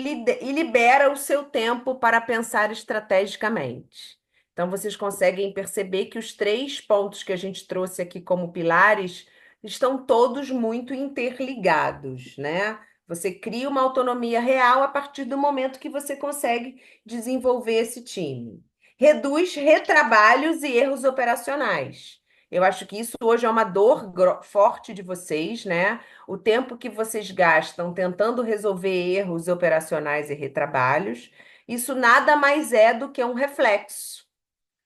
libera o seu tempo para pensar estrategicamente. Então, vocês conseguem perceber que os 3 pontos que a gente trouxe aqui como pilares estão todos muito interligados, né? Você cria uma autonomia real a partir do momento que você consegue desenvolver esse time. Reduz retrabalhos e erros operacionais. Eu acho que isso hoje é uma dor forte de vocês, né? O tempo que vocês gastam tentando resolver erros operacionais e retrabalhos, isso nada mais é do que um reflexo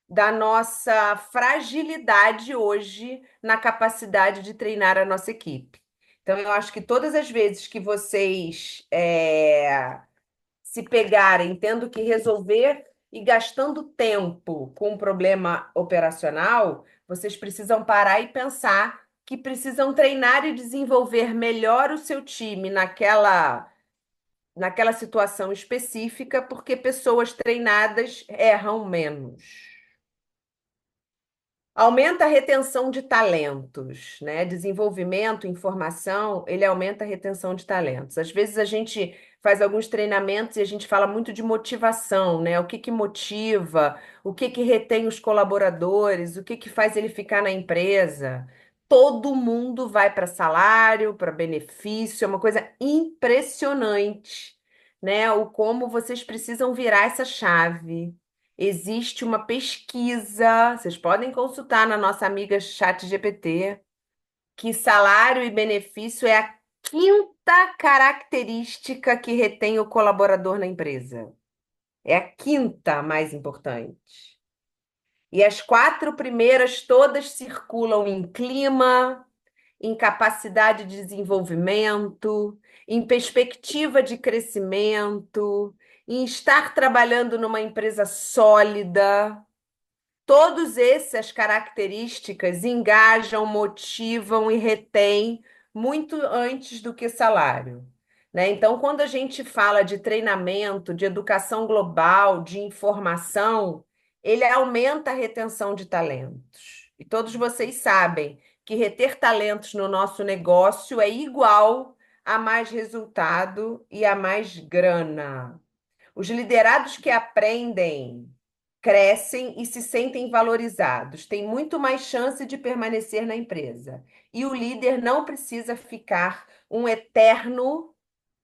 da nossa fragilidade hoje na capacidade de treinar a nossa equipe. Então, eu acho que todas as vezes que vocês se pegarem tendo que resolver e gastando tempo com um problema operacional, vocês precisam parar e pensar que precisam treinar e desenvolver melhor o seu time naquela situação específica, porque pessoas treinadas erram menos. Aumenta a retenção de talentos, né? Desenvolvimento, informação, ele aumenta a retenção de talentos. Às vezes a gente faz alguns treinamentos e a gente fala muito de motivação, né? O que que motiva, o que que retém os colaboradores, o que que faz ele ficar na empresa. Todo mundo vai para salário, para benefício, é uma coisa impressionante, né? O como vocês precisam virar essa chave. Existe uma pesquisa, vocês podem consultar na nossa amiga ChatGPT, que salário e benefício é a quinta característica que retém o colaborador na empresa. É a quinta mais importante. E as 4 primeiras todas circulam em clima, em capacidade de desenvolvimento, em perspectiva de crescimento, em estar trabalhando numa empresa sólida. Todas essas características engajam, motivam e retêm muito antes do que salário, né? Então, quando a gente fala de treinamento, de educação global, de informação, ele aumenta a retenção de talentos. E todos vocês sabem que reter talentos no nosso negócio é igual a mais resultado e a mais grana. Os liderados que aprendem crescem e se sentem valorizados, têm muito mais chance de permanecer na empresa. E o líder não precisa ficar um eterno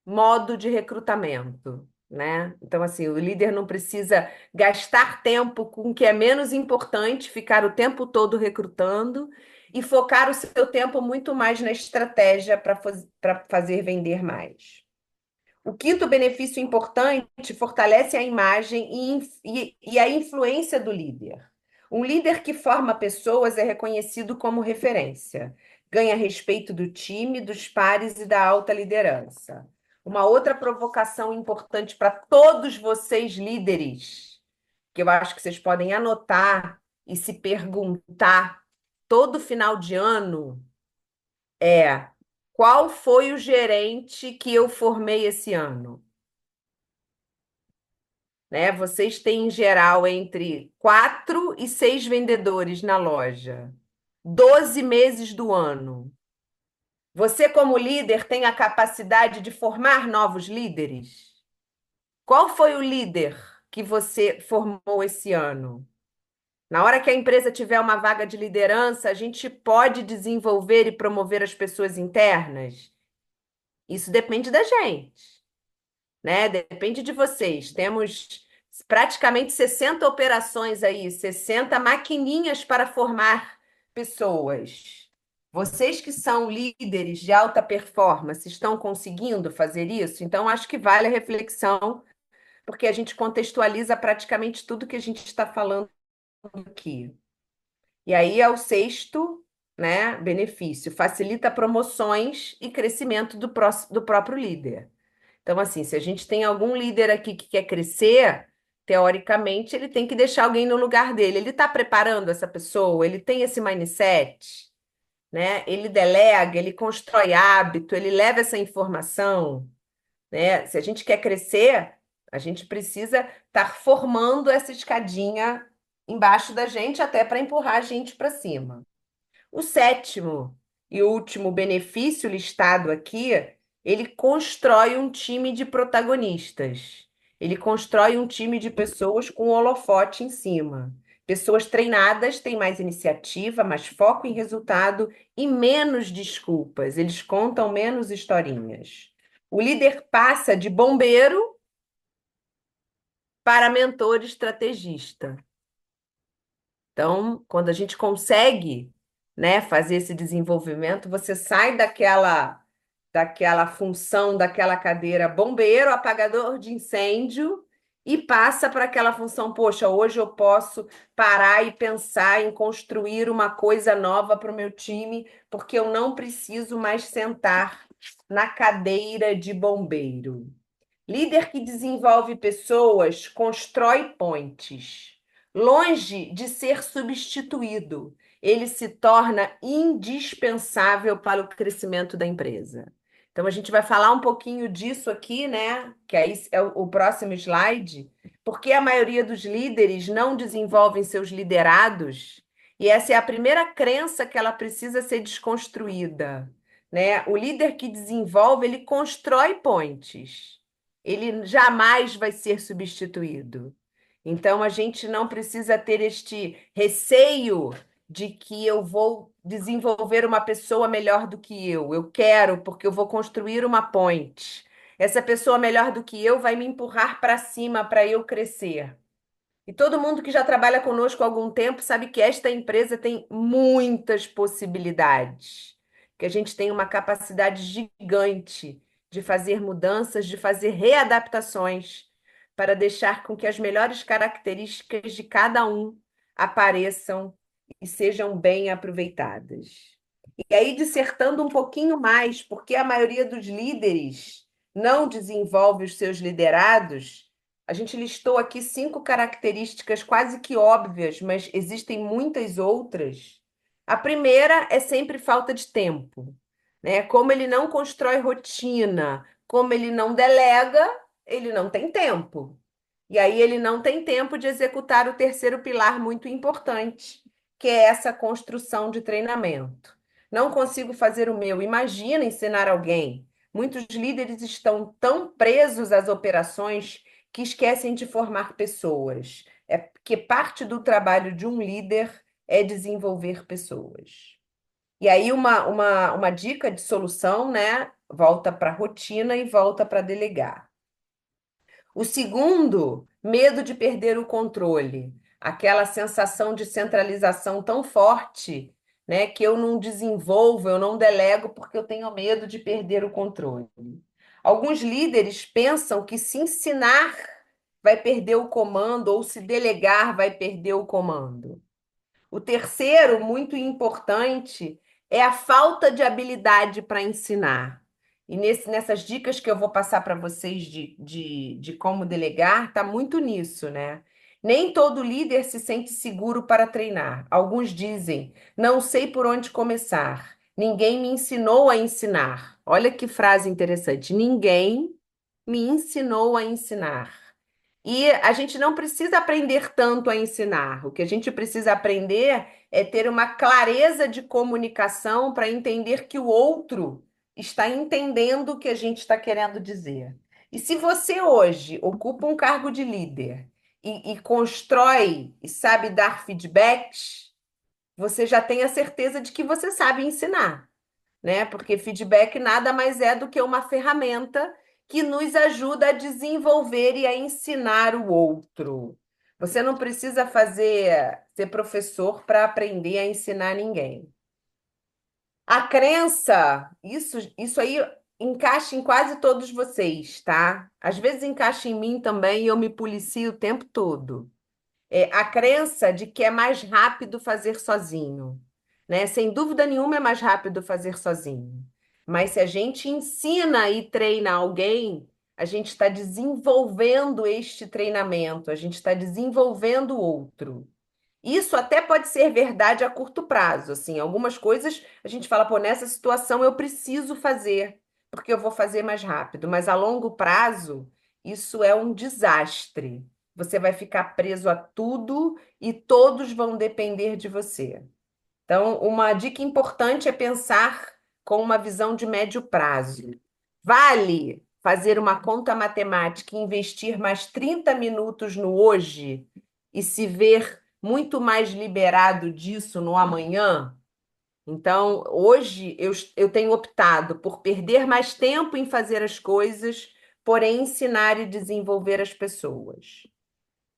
modo de recrutamento, né? Então, assim, o líder não precisa gastar tempo com o que é menos importante, ficar o tempo todo recrutando e focar o seu tempo muito mais na estratégia para fazer vender mais. O quinto benefício importante fortalece a imagem e a influência do líder. Um líder que forma pessoas é reconhecido como referência, ganha respeito do time, dos pares e da alta liderança. Uma outra provocação importante para todos vocês líderes, que eu acho que vocês podem anotar e se perguntar todo final de ano, é: qual foi o gerente que eu formei esse ano? Né? Vocês têm, em geral, entre 4 e 6 vendedores na loja, 12 meses do ano. Você, como líder, tem a capacidade de formar novos líderes? Qual foi o líder que você formou esse ano? Na hora que a empresa tiver uma vaga de liderança, a gente pode desenvolver e promover as pessoas internas? Isso depende da gente, né? Depende de vocês. Temos praticamente 60 operações aí, 60 maquininhas para formar pessoas. Vocês que são líderes de alta performance estão conseguindo fazer isso? Então, acho que vale a reflexão, porque a gente contextualiza praticamente tudo que a gente está falando aqui. E aí é o sexto, né, benefício: facilita promoções e crescimento do próprio líder. Então, assim, se a gente tem algum líder aqui que quer crescer, teoricamente, ele tem que deixar alguém no lugar dele. Ele está preparando essa pessoa? Ele tem esse mindset, né? Ele delega, ele constrói hábito, ele leva essa informação. né? Se a gente quer crescer, a gente precisa estar formando essa escadinha embaixo da gente até para empurrar a gente para cima. O sétimo e último benefício listado aqui, ele constrói um time de protagonistas. Ele constrói um time de pessoas com o holofote em cima. Pessoas treinadas têm mais iniciativa, mais foco em resultado e menos desculpas. Eles contam menos historinhas. O líder passa de bombeiro para mentor estrategista. Então, quando a gente consegue, né, fazer esse desenvolvimento, você sai daquela função, daquela cadeira bombeiro, apagador de incêndio, e passa para aquela função, poxa, hoje eu posso parar e pensar em construir uma coisa nova para o meu time, porque eu não preciso mais sentar na cadeira de bombeiro. Líder que desenvolve pessoas constrói pontes. Longe de ser substituído, ele se torna indispensável para o crescimento da empresa. Então, a gente vai falar um pouquinho disso aqui, né? Que aí é o próximo slide, porque a maioria dos líderes não desenvolvem seus liderados, e essa é a primeira crença que ela precisa ser desconstruída, né? O líder que desenvolve, ele constrói pontes. Ele jamais vai ser substituído. Então, a gente não precisa ter este receio de que eu vou desenvolver uma pessoa melhor do que eu. Eu quero, porque eu vou construir uma ponte. Essa pessoa melhor do que eu vai me empurrar para cima para eu crescer. E todo mundo que já trabalha conosco há algum tempo sabe que esta empresa tem muitas possibilidades, que a gente tem uma capacidade gigante de fazer mudanças, de fazer readaptações, para deixar com que as melhores características de cada um apareçam e sejam bem aproveitadas. E aí, dissertando um pouquinho mais, porque a maioria dos líderes não desenvolve os seus liderados, a gente listou aqui 5 características quase que óbvias, mas existem muitas outras. A primeira é sempre falta de tempo, né? Como ele não constrói rotina, como ele não delega, ele não tem tempo. E aí ele não tem tempo de executar o terceiro pilar muito importante, que é essa construção de treinamento. Não consigo fazer o meu. Imagina ensinar alguém. Muitos líderes estão tão presos às operações que esquecem de formar pessoas. É porque parte do trabalho de um líder é desenvolver pessoas. E aí, uma dica de solução, né? Volta para a rotina e volta para delegar. O segundo, medo de perder o controle. Aquela sensação de centralização tão forte, né, que eu não desenvolvo, eu não delego porque eu tenho medo de perder o controle. Alguns líderes pensam que se ensinar vai perder o comando ou se delegar vai perder o comando. O terceiro, muito importante, é a falta de habilidade para ensinar. E nessas dicas que eu vou passar para vocês de como delegar, está muito nisso, né? Nem todo líder se sente seguro para treinar. Alguns dizem: não sei por onde começar. Ninguém me ensinou a ensinar. Olha que frase interessante. Ninguém me ensinou a ensinar. E a gente não precisa aprender tanto a ensinar. O que a gente precisa aprender é ter uma clareza de comunicação para entender que o outro está entendendo o que a gente está querendo dizer. E se você hoje ocupa um cargo de líder e constrói e sabe dar feedbacks, você já tem a certeza de que você sabe ensinar, né? Porque feedback nada mais é do que uma ferramenta que nos ajuda a desenvolver e a ensinar o outro. Você não precisa ser professor para aprender a ensinar ninguém. A crença, isso aí encaixa em quase todos vocês, tá? Às vezes encaixa em mim também e eu me policio o tempo todo. A crença de que é mais rápido fazer sozinho, né? Sem dúvida nenhuma é mais rápido fazer sozinho. Mas se a gente ensina e treina alguém, a gente está desenvolvendo este treinamento, a gente está desenvolvendo o outro. Isso até pode ser verdade a curto prazo, assim, algumas coisas a gente fala, pô, nessa situação eu preciso fazer, porque eu vou fazer mais rápido, mas a longo prazo, isso é um desastre. Você vai ficar preso a tudo e todos vão depender de você. Então, uma dica importante é pensar com uma visão de médio prazo. Vale fazer uma conta matemática e investir mais 30 minutos no hoje e se ver muito mais liberado disso no amanhã? Então, hoje eu tenho optado por perder mais tempo em fazer as coisas, porém ensinar e desenvolver as pessoas.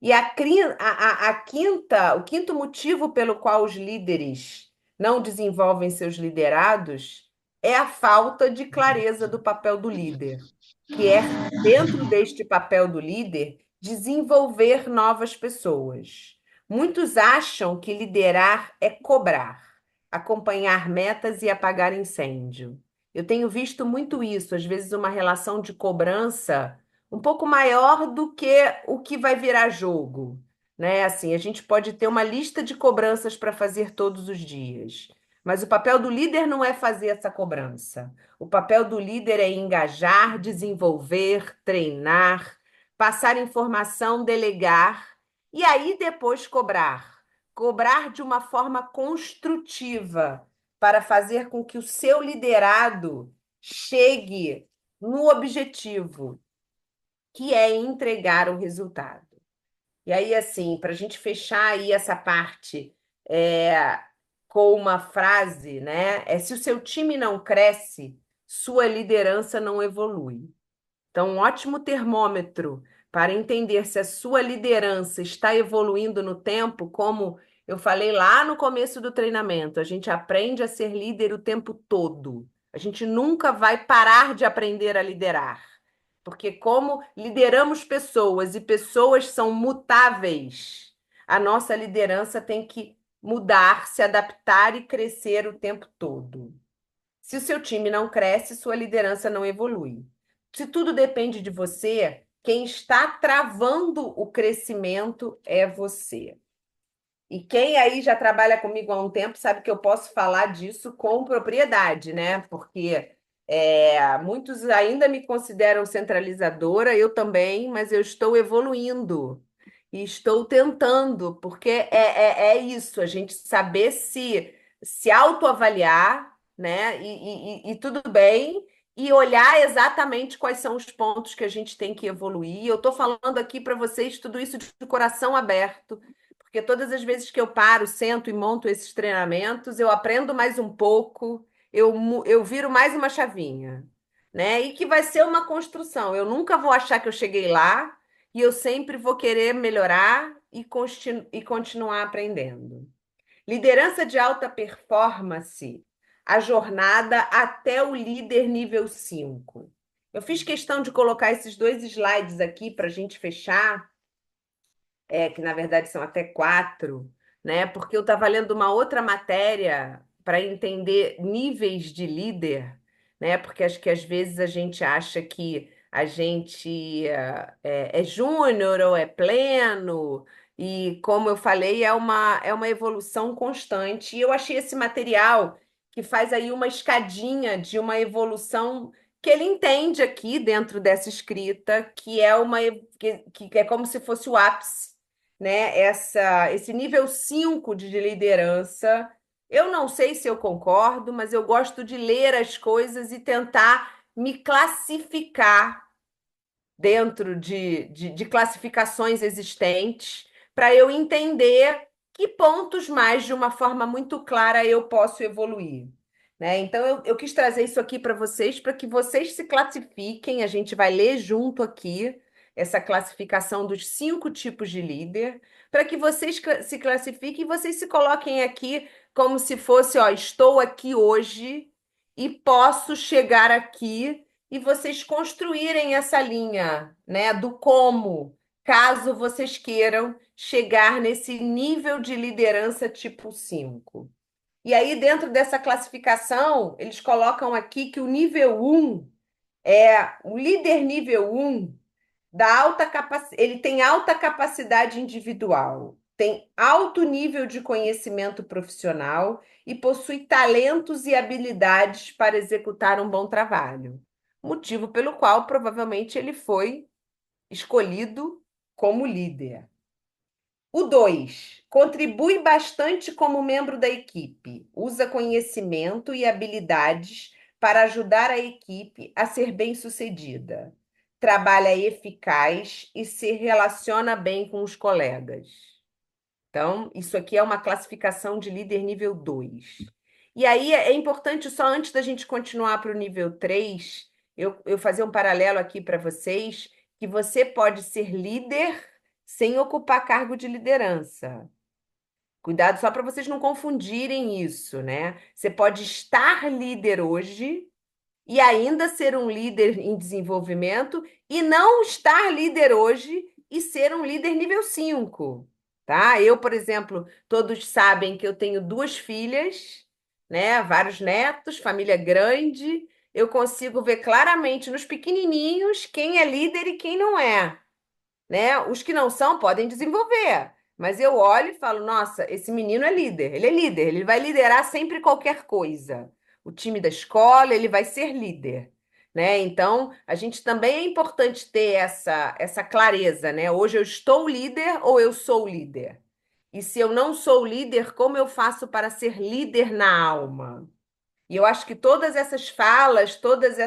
E o quinto motivo pelo qual os líderes não desenvolvem seus liderados é a falta de clareza do papel do líder, que é, dentro deste papel do líder, desenvolver novas pessoas. Muitos acham que liderar é cobrar, acompanhar metas e apagar incêndio. Eu tenho visto muito isso, às vezes uma relação de cobrança um pouco maior do que o que vai virar jogo, né? Assim, a gente pode ter uma lista de cobranças para fazer todos os dias, mas o papel do líder não é fazer essa cobrança. O papel do líder é engajar, desenvolver, treinar, passar informação, delegar e aí depois cobrar. Cobrar de uma forma construtiva para fazer com que o seu liderado chegue no objetivo, que é entregar o resultado. E aí, assim, para a gente fechar aí essa parte com uma frase, né? Se o seu time não cresce, sua liderança não evolui. Então, um ótimo termômetro para entender se a sua liderança está evoluindo no tempo, como eu falei lá no começo do treinamento, a gente aprende a ser líder o tempo todo. A gente nunca vai parar de aprender a liderar. Porque como lideramos pessoas e pessoas são mutáveis, a nossa liderança tem que mudar, se adaptar e crescer o tempo todo. Se o seu time não cresce, sua liderança não evolui. Se tudo depende de você, quem está travando o crescimento é você. E quem aí já trabalha comigo há um tempo sabe que eu posso falar disso com propriedade, né? Porque muitos ainda me consideram centralizadora, eu também, mas eu estou evoluindo e estou tentando, porque é isso, a gente saber se autoavaliar, né? E tudo bem, e olhar exatamente quais são os pontos que a gente tem que evoluir. Eu estou falando aqui para vocês tudo isso de coração aberto, porque todas as vezes que eu paro, sento e monto esses treinamentos, eu aprendo mais um pouco, eu viro mais uma chavinha, né? E que vai ser uma construção. Eu nunca vou achar que eu cheguei lá e eu sempre vou querer melhorar e continuar aprendendo. Liderança de alta performance, a jornada até o líder nível 5. Eu fiz questão de colocar esses 2 slides aqui para a gente fechar, que na verdade são até 4, né? Porque eu estava lendo uma outra matéria para entender níveis de líder, né? Porque acho que às vezes a gente acha que a gente é júnior ou é pleno, e como eu falei, é uma evolução constante. E eu achei esse material que faz aí uma escadinha de uma evolução que ele entende aqui dentro dessa escrita, que que é como se fosse o ápice, né? Esse nível 5 de liderança. Eu não sei se eu concordo, mas eu gosto de ler as coisas e tentar me classificar dentro de classificações existentes, para eu entender que pontos mais, de uma forma muito clara, eu posso evoluir. Né? Então, eu quis trazer isso aqui para que vocês se classifiquem. A gente vai ler junto aqui essa classificação dos 5 tipos de líder, para que vocês se classifiquem e vocês se coloquem aqui como se fosse, ó, estou aqui hoje e posso chegar aqui, e vocês construírem essa linha, né, do como, caso vocês queiram chegar nesse nível de liderança tipo 5. E aí, dentro dessa classificação, eles colocam aqui que o nível 1 o líder nível 1 ele tem alta capacidade individual, tem alto nível de conhecimento profissional e possui talentos e habilidades para executar um bom trabalho. motivo pelo qual provavelmente ele foi escolhido como líder. O 2, contribui bastante como membro da equipe, usa conhecimento e habilidades para ajudar a equipe a ser bem-sucedida, trabalha eficaz e se relaciona bem com os colegas. Então, isso aqui é uma classificação de líder nível 2. E aí é importante, só antes da gente continuar para o nível 3, eu fazer um paralelo aqui para vocês, que você pode ser líder sem ocupar cargo de liderança. Cuidado só para vocês não confundirem isso, né? Você pode estar líder hoje e ainda ser um líder em desenvolvimento e não estar líder hoje e ser um líder nível 5, tá? Eu, por exemplo, todos sabem que eu tenho 2 filhas, né? Vários netos, família grande. Eu consigo ver claramente nos pequenininhos quem é líder e quem não é, né? Os que não são podem desenvolver, mas eu olho e falo, nossa, esse menino é líder, ele vai liderar sempre qualquer coisa. O time da escola, ele vai ser líder, né? Então, a gente também é importante ter essa clareza, né? Hoje eu estou líder ou eu sou líder? E se eu não sou líder, como eu faço para ser líder na alma? E eu acho que todas essas falas, todas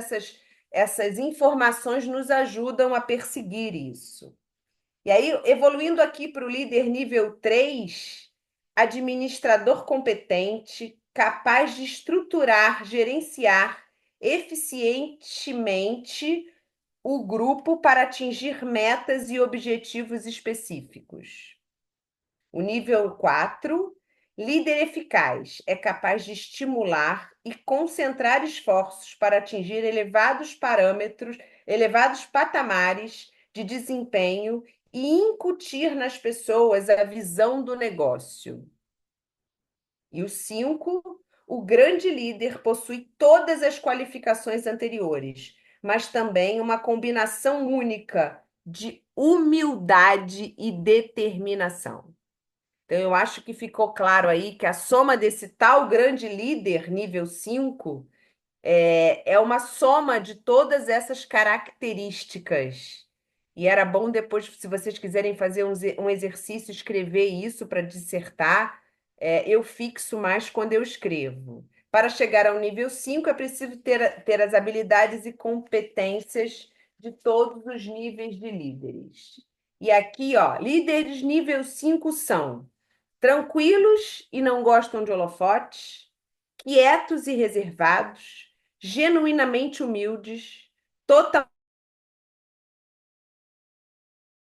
essas informações nos ajudam a perseguir isso. E aí, evoluindo aqui para o líder nível 3, administrador competente, capaz de estruturar, gerenciar eficientemente o grupo para atingir metas e objetivos específicos. O nível 4, líder eficaz, é capaz de estimular e concentrar esforços para atingir elevados patamares de desempenho e incutir nas pessoas a visão do negócio. E o 5, o grande líder possui todas as qualificações anteriores, mas também uma combinação única de humildade e determinação. Então, eu acho que ficou claro aí que a soma desse tal grande líder, nível 5, é uma soma de todas essas características. E era bom depois, se vocês quiserem fazer um exercício, escrever isso para dissertar, eu fixo mais quando eu escrevo. Para chegar ao nível 5, é preciso ter as habilidades e competências de todos os níveis de líderes. E aqui, ó, líderes nível 5 são tranquilos e não gostam de holofotes, quietos e reservados, genuinamente humildes, totalmente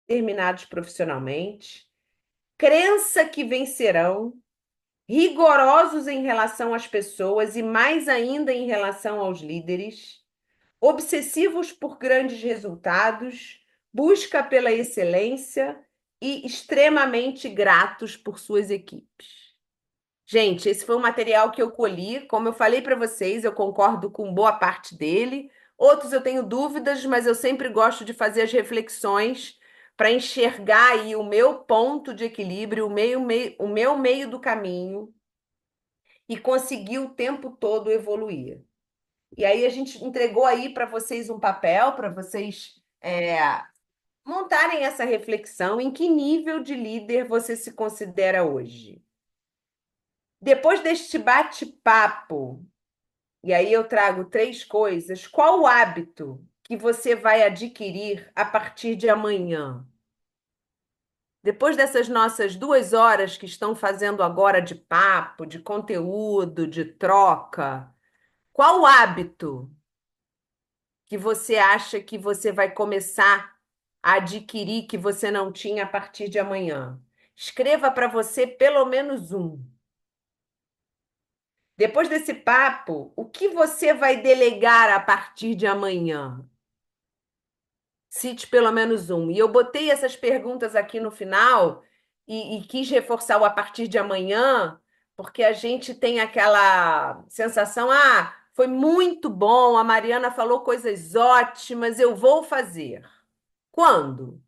determinados profissionalmente, crença que vencerão, rigorosos em relação às pessoas e mais ainda em relação aos líderes, obsessivos por grandes resultados, busca pela excelência e extremamente gratos por suas equipes. Gente, esse foi um material que eu colhi. Como eu falei para vocês, eu concordo com boa parte dele. Outros eu tenho dúvidas, mas eu sempre gosto de fazer as reflexões para enxergar aí o meu ponto de equilíbrio, o meu meio do caminho e conseguir o tempo todo evoluir. E aí a gente entregou aí para vocês um papel para vocês montarem essa reflexão em que nível de líder você se considera hoje. Depois deste bate-papo, e aí eu trago 3 coisas, qual o hábito que você vai adquirir a partir de amanhã? Depois dessas nossas 2 horas que estão fazendo agora de papo, de conteúdo, de troca, qual o hábito que você acha que você vai começar a adquirir que você não tinha a partir de amanhã? Escreva para você pelo menos um. Depois desse papo, o que você vai delegar a partir de amanhã? Cite pelo menos um. E eu botei essas perguntas aqui no final e quis reforçar o a partir de amanhã, porque a gente tem aquela sensação, foi muito bom, a Mariana falou coisas ótimas, eu vou fazer. Quando?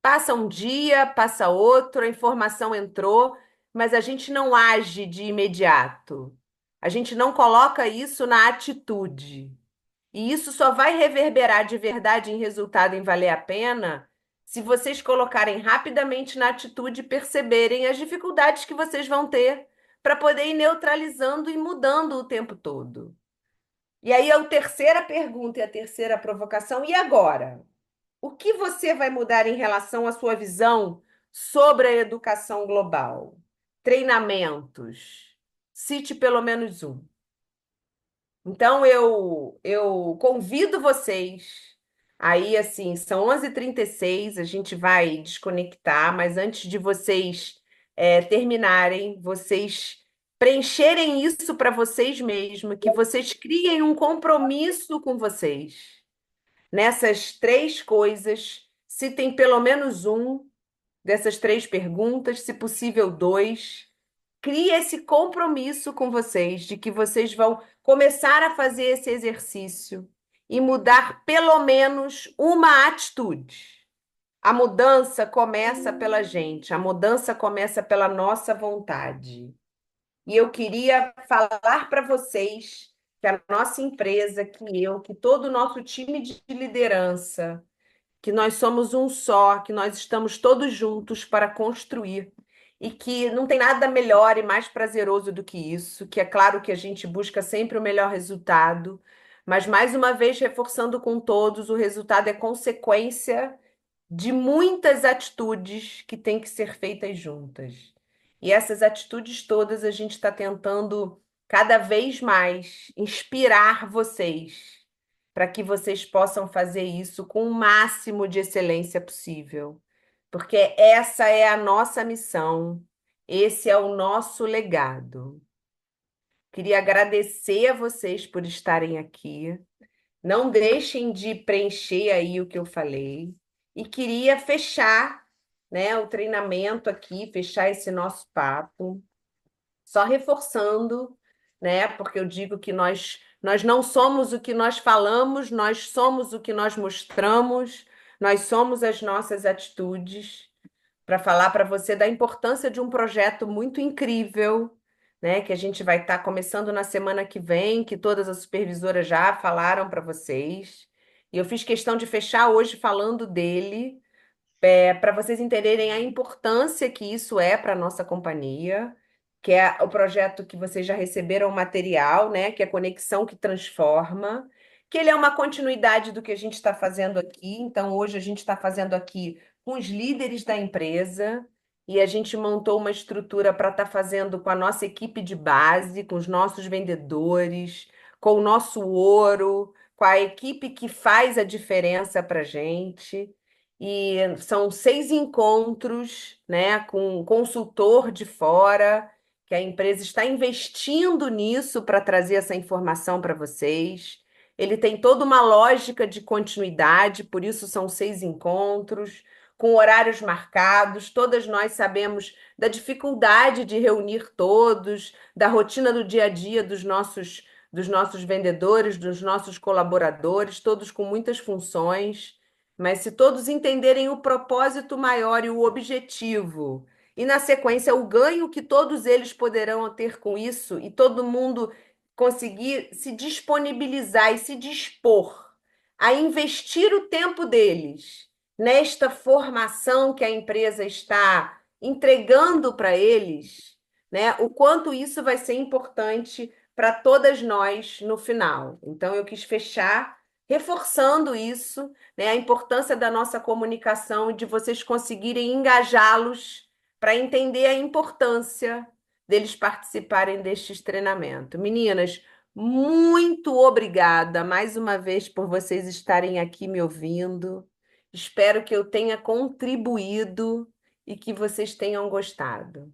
Passa um dia, passa outro, a informação entrou, mas a gente não age de imediato. A gente não coloca isso na atitude. E isso só vai reverberar de verdade em resultado, em valer a pena, se vocês colocarem rapidamente na atitude e perceberem as dificuldades que vocês vão ter para poder ir neutralizando e mudando o tempo todo. E aí a terceira pergunta e a terceira provocação, e agora? O que você vai mudar em relação à sua visão sobre a educação global? Treinamentos. Cite pelo menos um. Então, eu convido vocês. Aí, assim, são 11h36, a gente vai desconectar, mas antes de vocês terminarem, vocês preencherem isso para vocês mesmos, que vocês criem um compromisso com vocês. Nessas três coisas, citem pelo menos um dessas três perguntas, se possível, dois. Crie esse compromisso com vocês de que vocês vão começar a fazer esse exercício e mudar pelo menos uma atitude. A mudança começa pela gente, a mudança começa pela nossa vontade. E eu queria falar para vocês que a nossa empresa, que todo o nosso time de liderança, que nós somos um só, que nós estamos todos juntos para construir e que não tem nada melhor e mais prazeroso do que isso, que é claro que a gente busca sempre o melhor resultado, mas mais uma vez reforçando com todos, o resultado é consequência de muitas atitudes que têm que ser feitas juntas. E essas atitudes todas a gente está tentando cada vez mais inspirar vocês para que vocês possam fazer isso com o máximo de excelência possível. Porque essa é a nossa missão, esse é o nosso legado. Queria agradecer a vocês por estarem aqui. Não deixem de preencher aí o que eu falei. E queria fechar, né, o treinamento aqui, fechar esse nosso papo, só reforçando, né, porque eu digo que nós não somos o que nós falamos, nós somos o que nós mostramos, nós somos as nossas atitudes, para falar para você da importância de um projeto muito incrível, né, que a gente vai estar começando na semana que vem, que todas as supervisoras já falaram para vocês. E eu fiz questão de fechar hoje falando dele, para vocês entenderem a importância que isso é para a nossa companhia, que é o projeto que vocês já receberam o material, né, que é Conexão que Transforma, que ele é uma continuidade do que a gente está fazendo aqui. Então, hoje a gente está fazendo aqui com os líderes da empresa e a gente montou uma estrutura para estar fazendo com a nossa equipe de base, com os nossos vendedores, com o nosso ouro, com a equipe que faz a diferença para a gente. E são 6 encontros, né, com um consultor de fora, que a empresa está investindo nisso para trazer essa informação para vocês. Ele tem toda uma lógica de continuidade, por isso são 6 encontros, com horários marcados. Todas nós sabemos da dificuldade de reunir todos, da rotina do dia a dia dos nossos vendedores, dos nossos colaboradores, todos com muitas funções. Mas se todos entenderem o propósito maior e o objetivo, e na sequência o ganho que todos eles poderão ter com isso, e todo mundo conseguir se disponibilizar e se dispor a investir o tempo deles nesta formação que a empresa está entregando para eles, né? O quanto isso vai ser importante para todas nós no final. Então, eu quis fechar reforçando isso, né? A importância da nossa comunicação e de vocês conseguirem engajá-los para entender a importância deles participarem destes treinamentos. Meninas, muito obrigada mais uma vez por vocês estarem aqui me ouvindo. Espero que eu tenha contribuído e que vocês tenham gostado.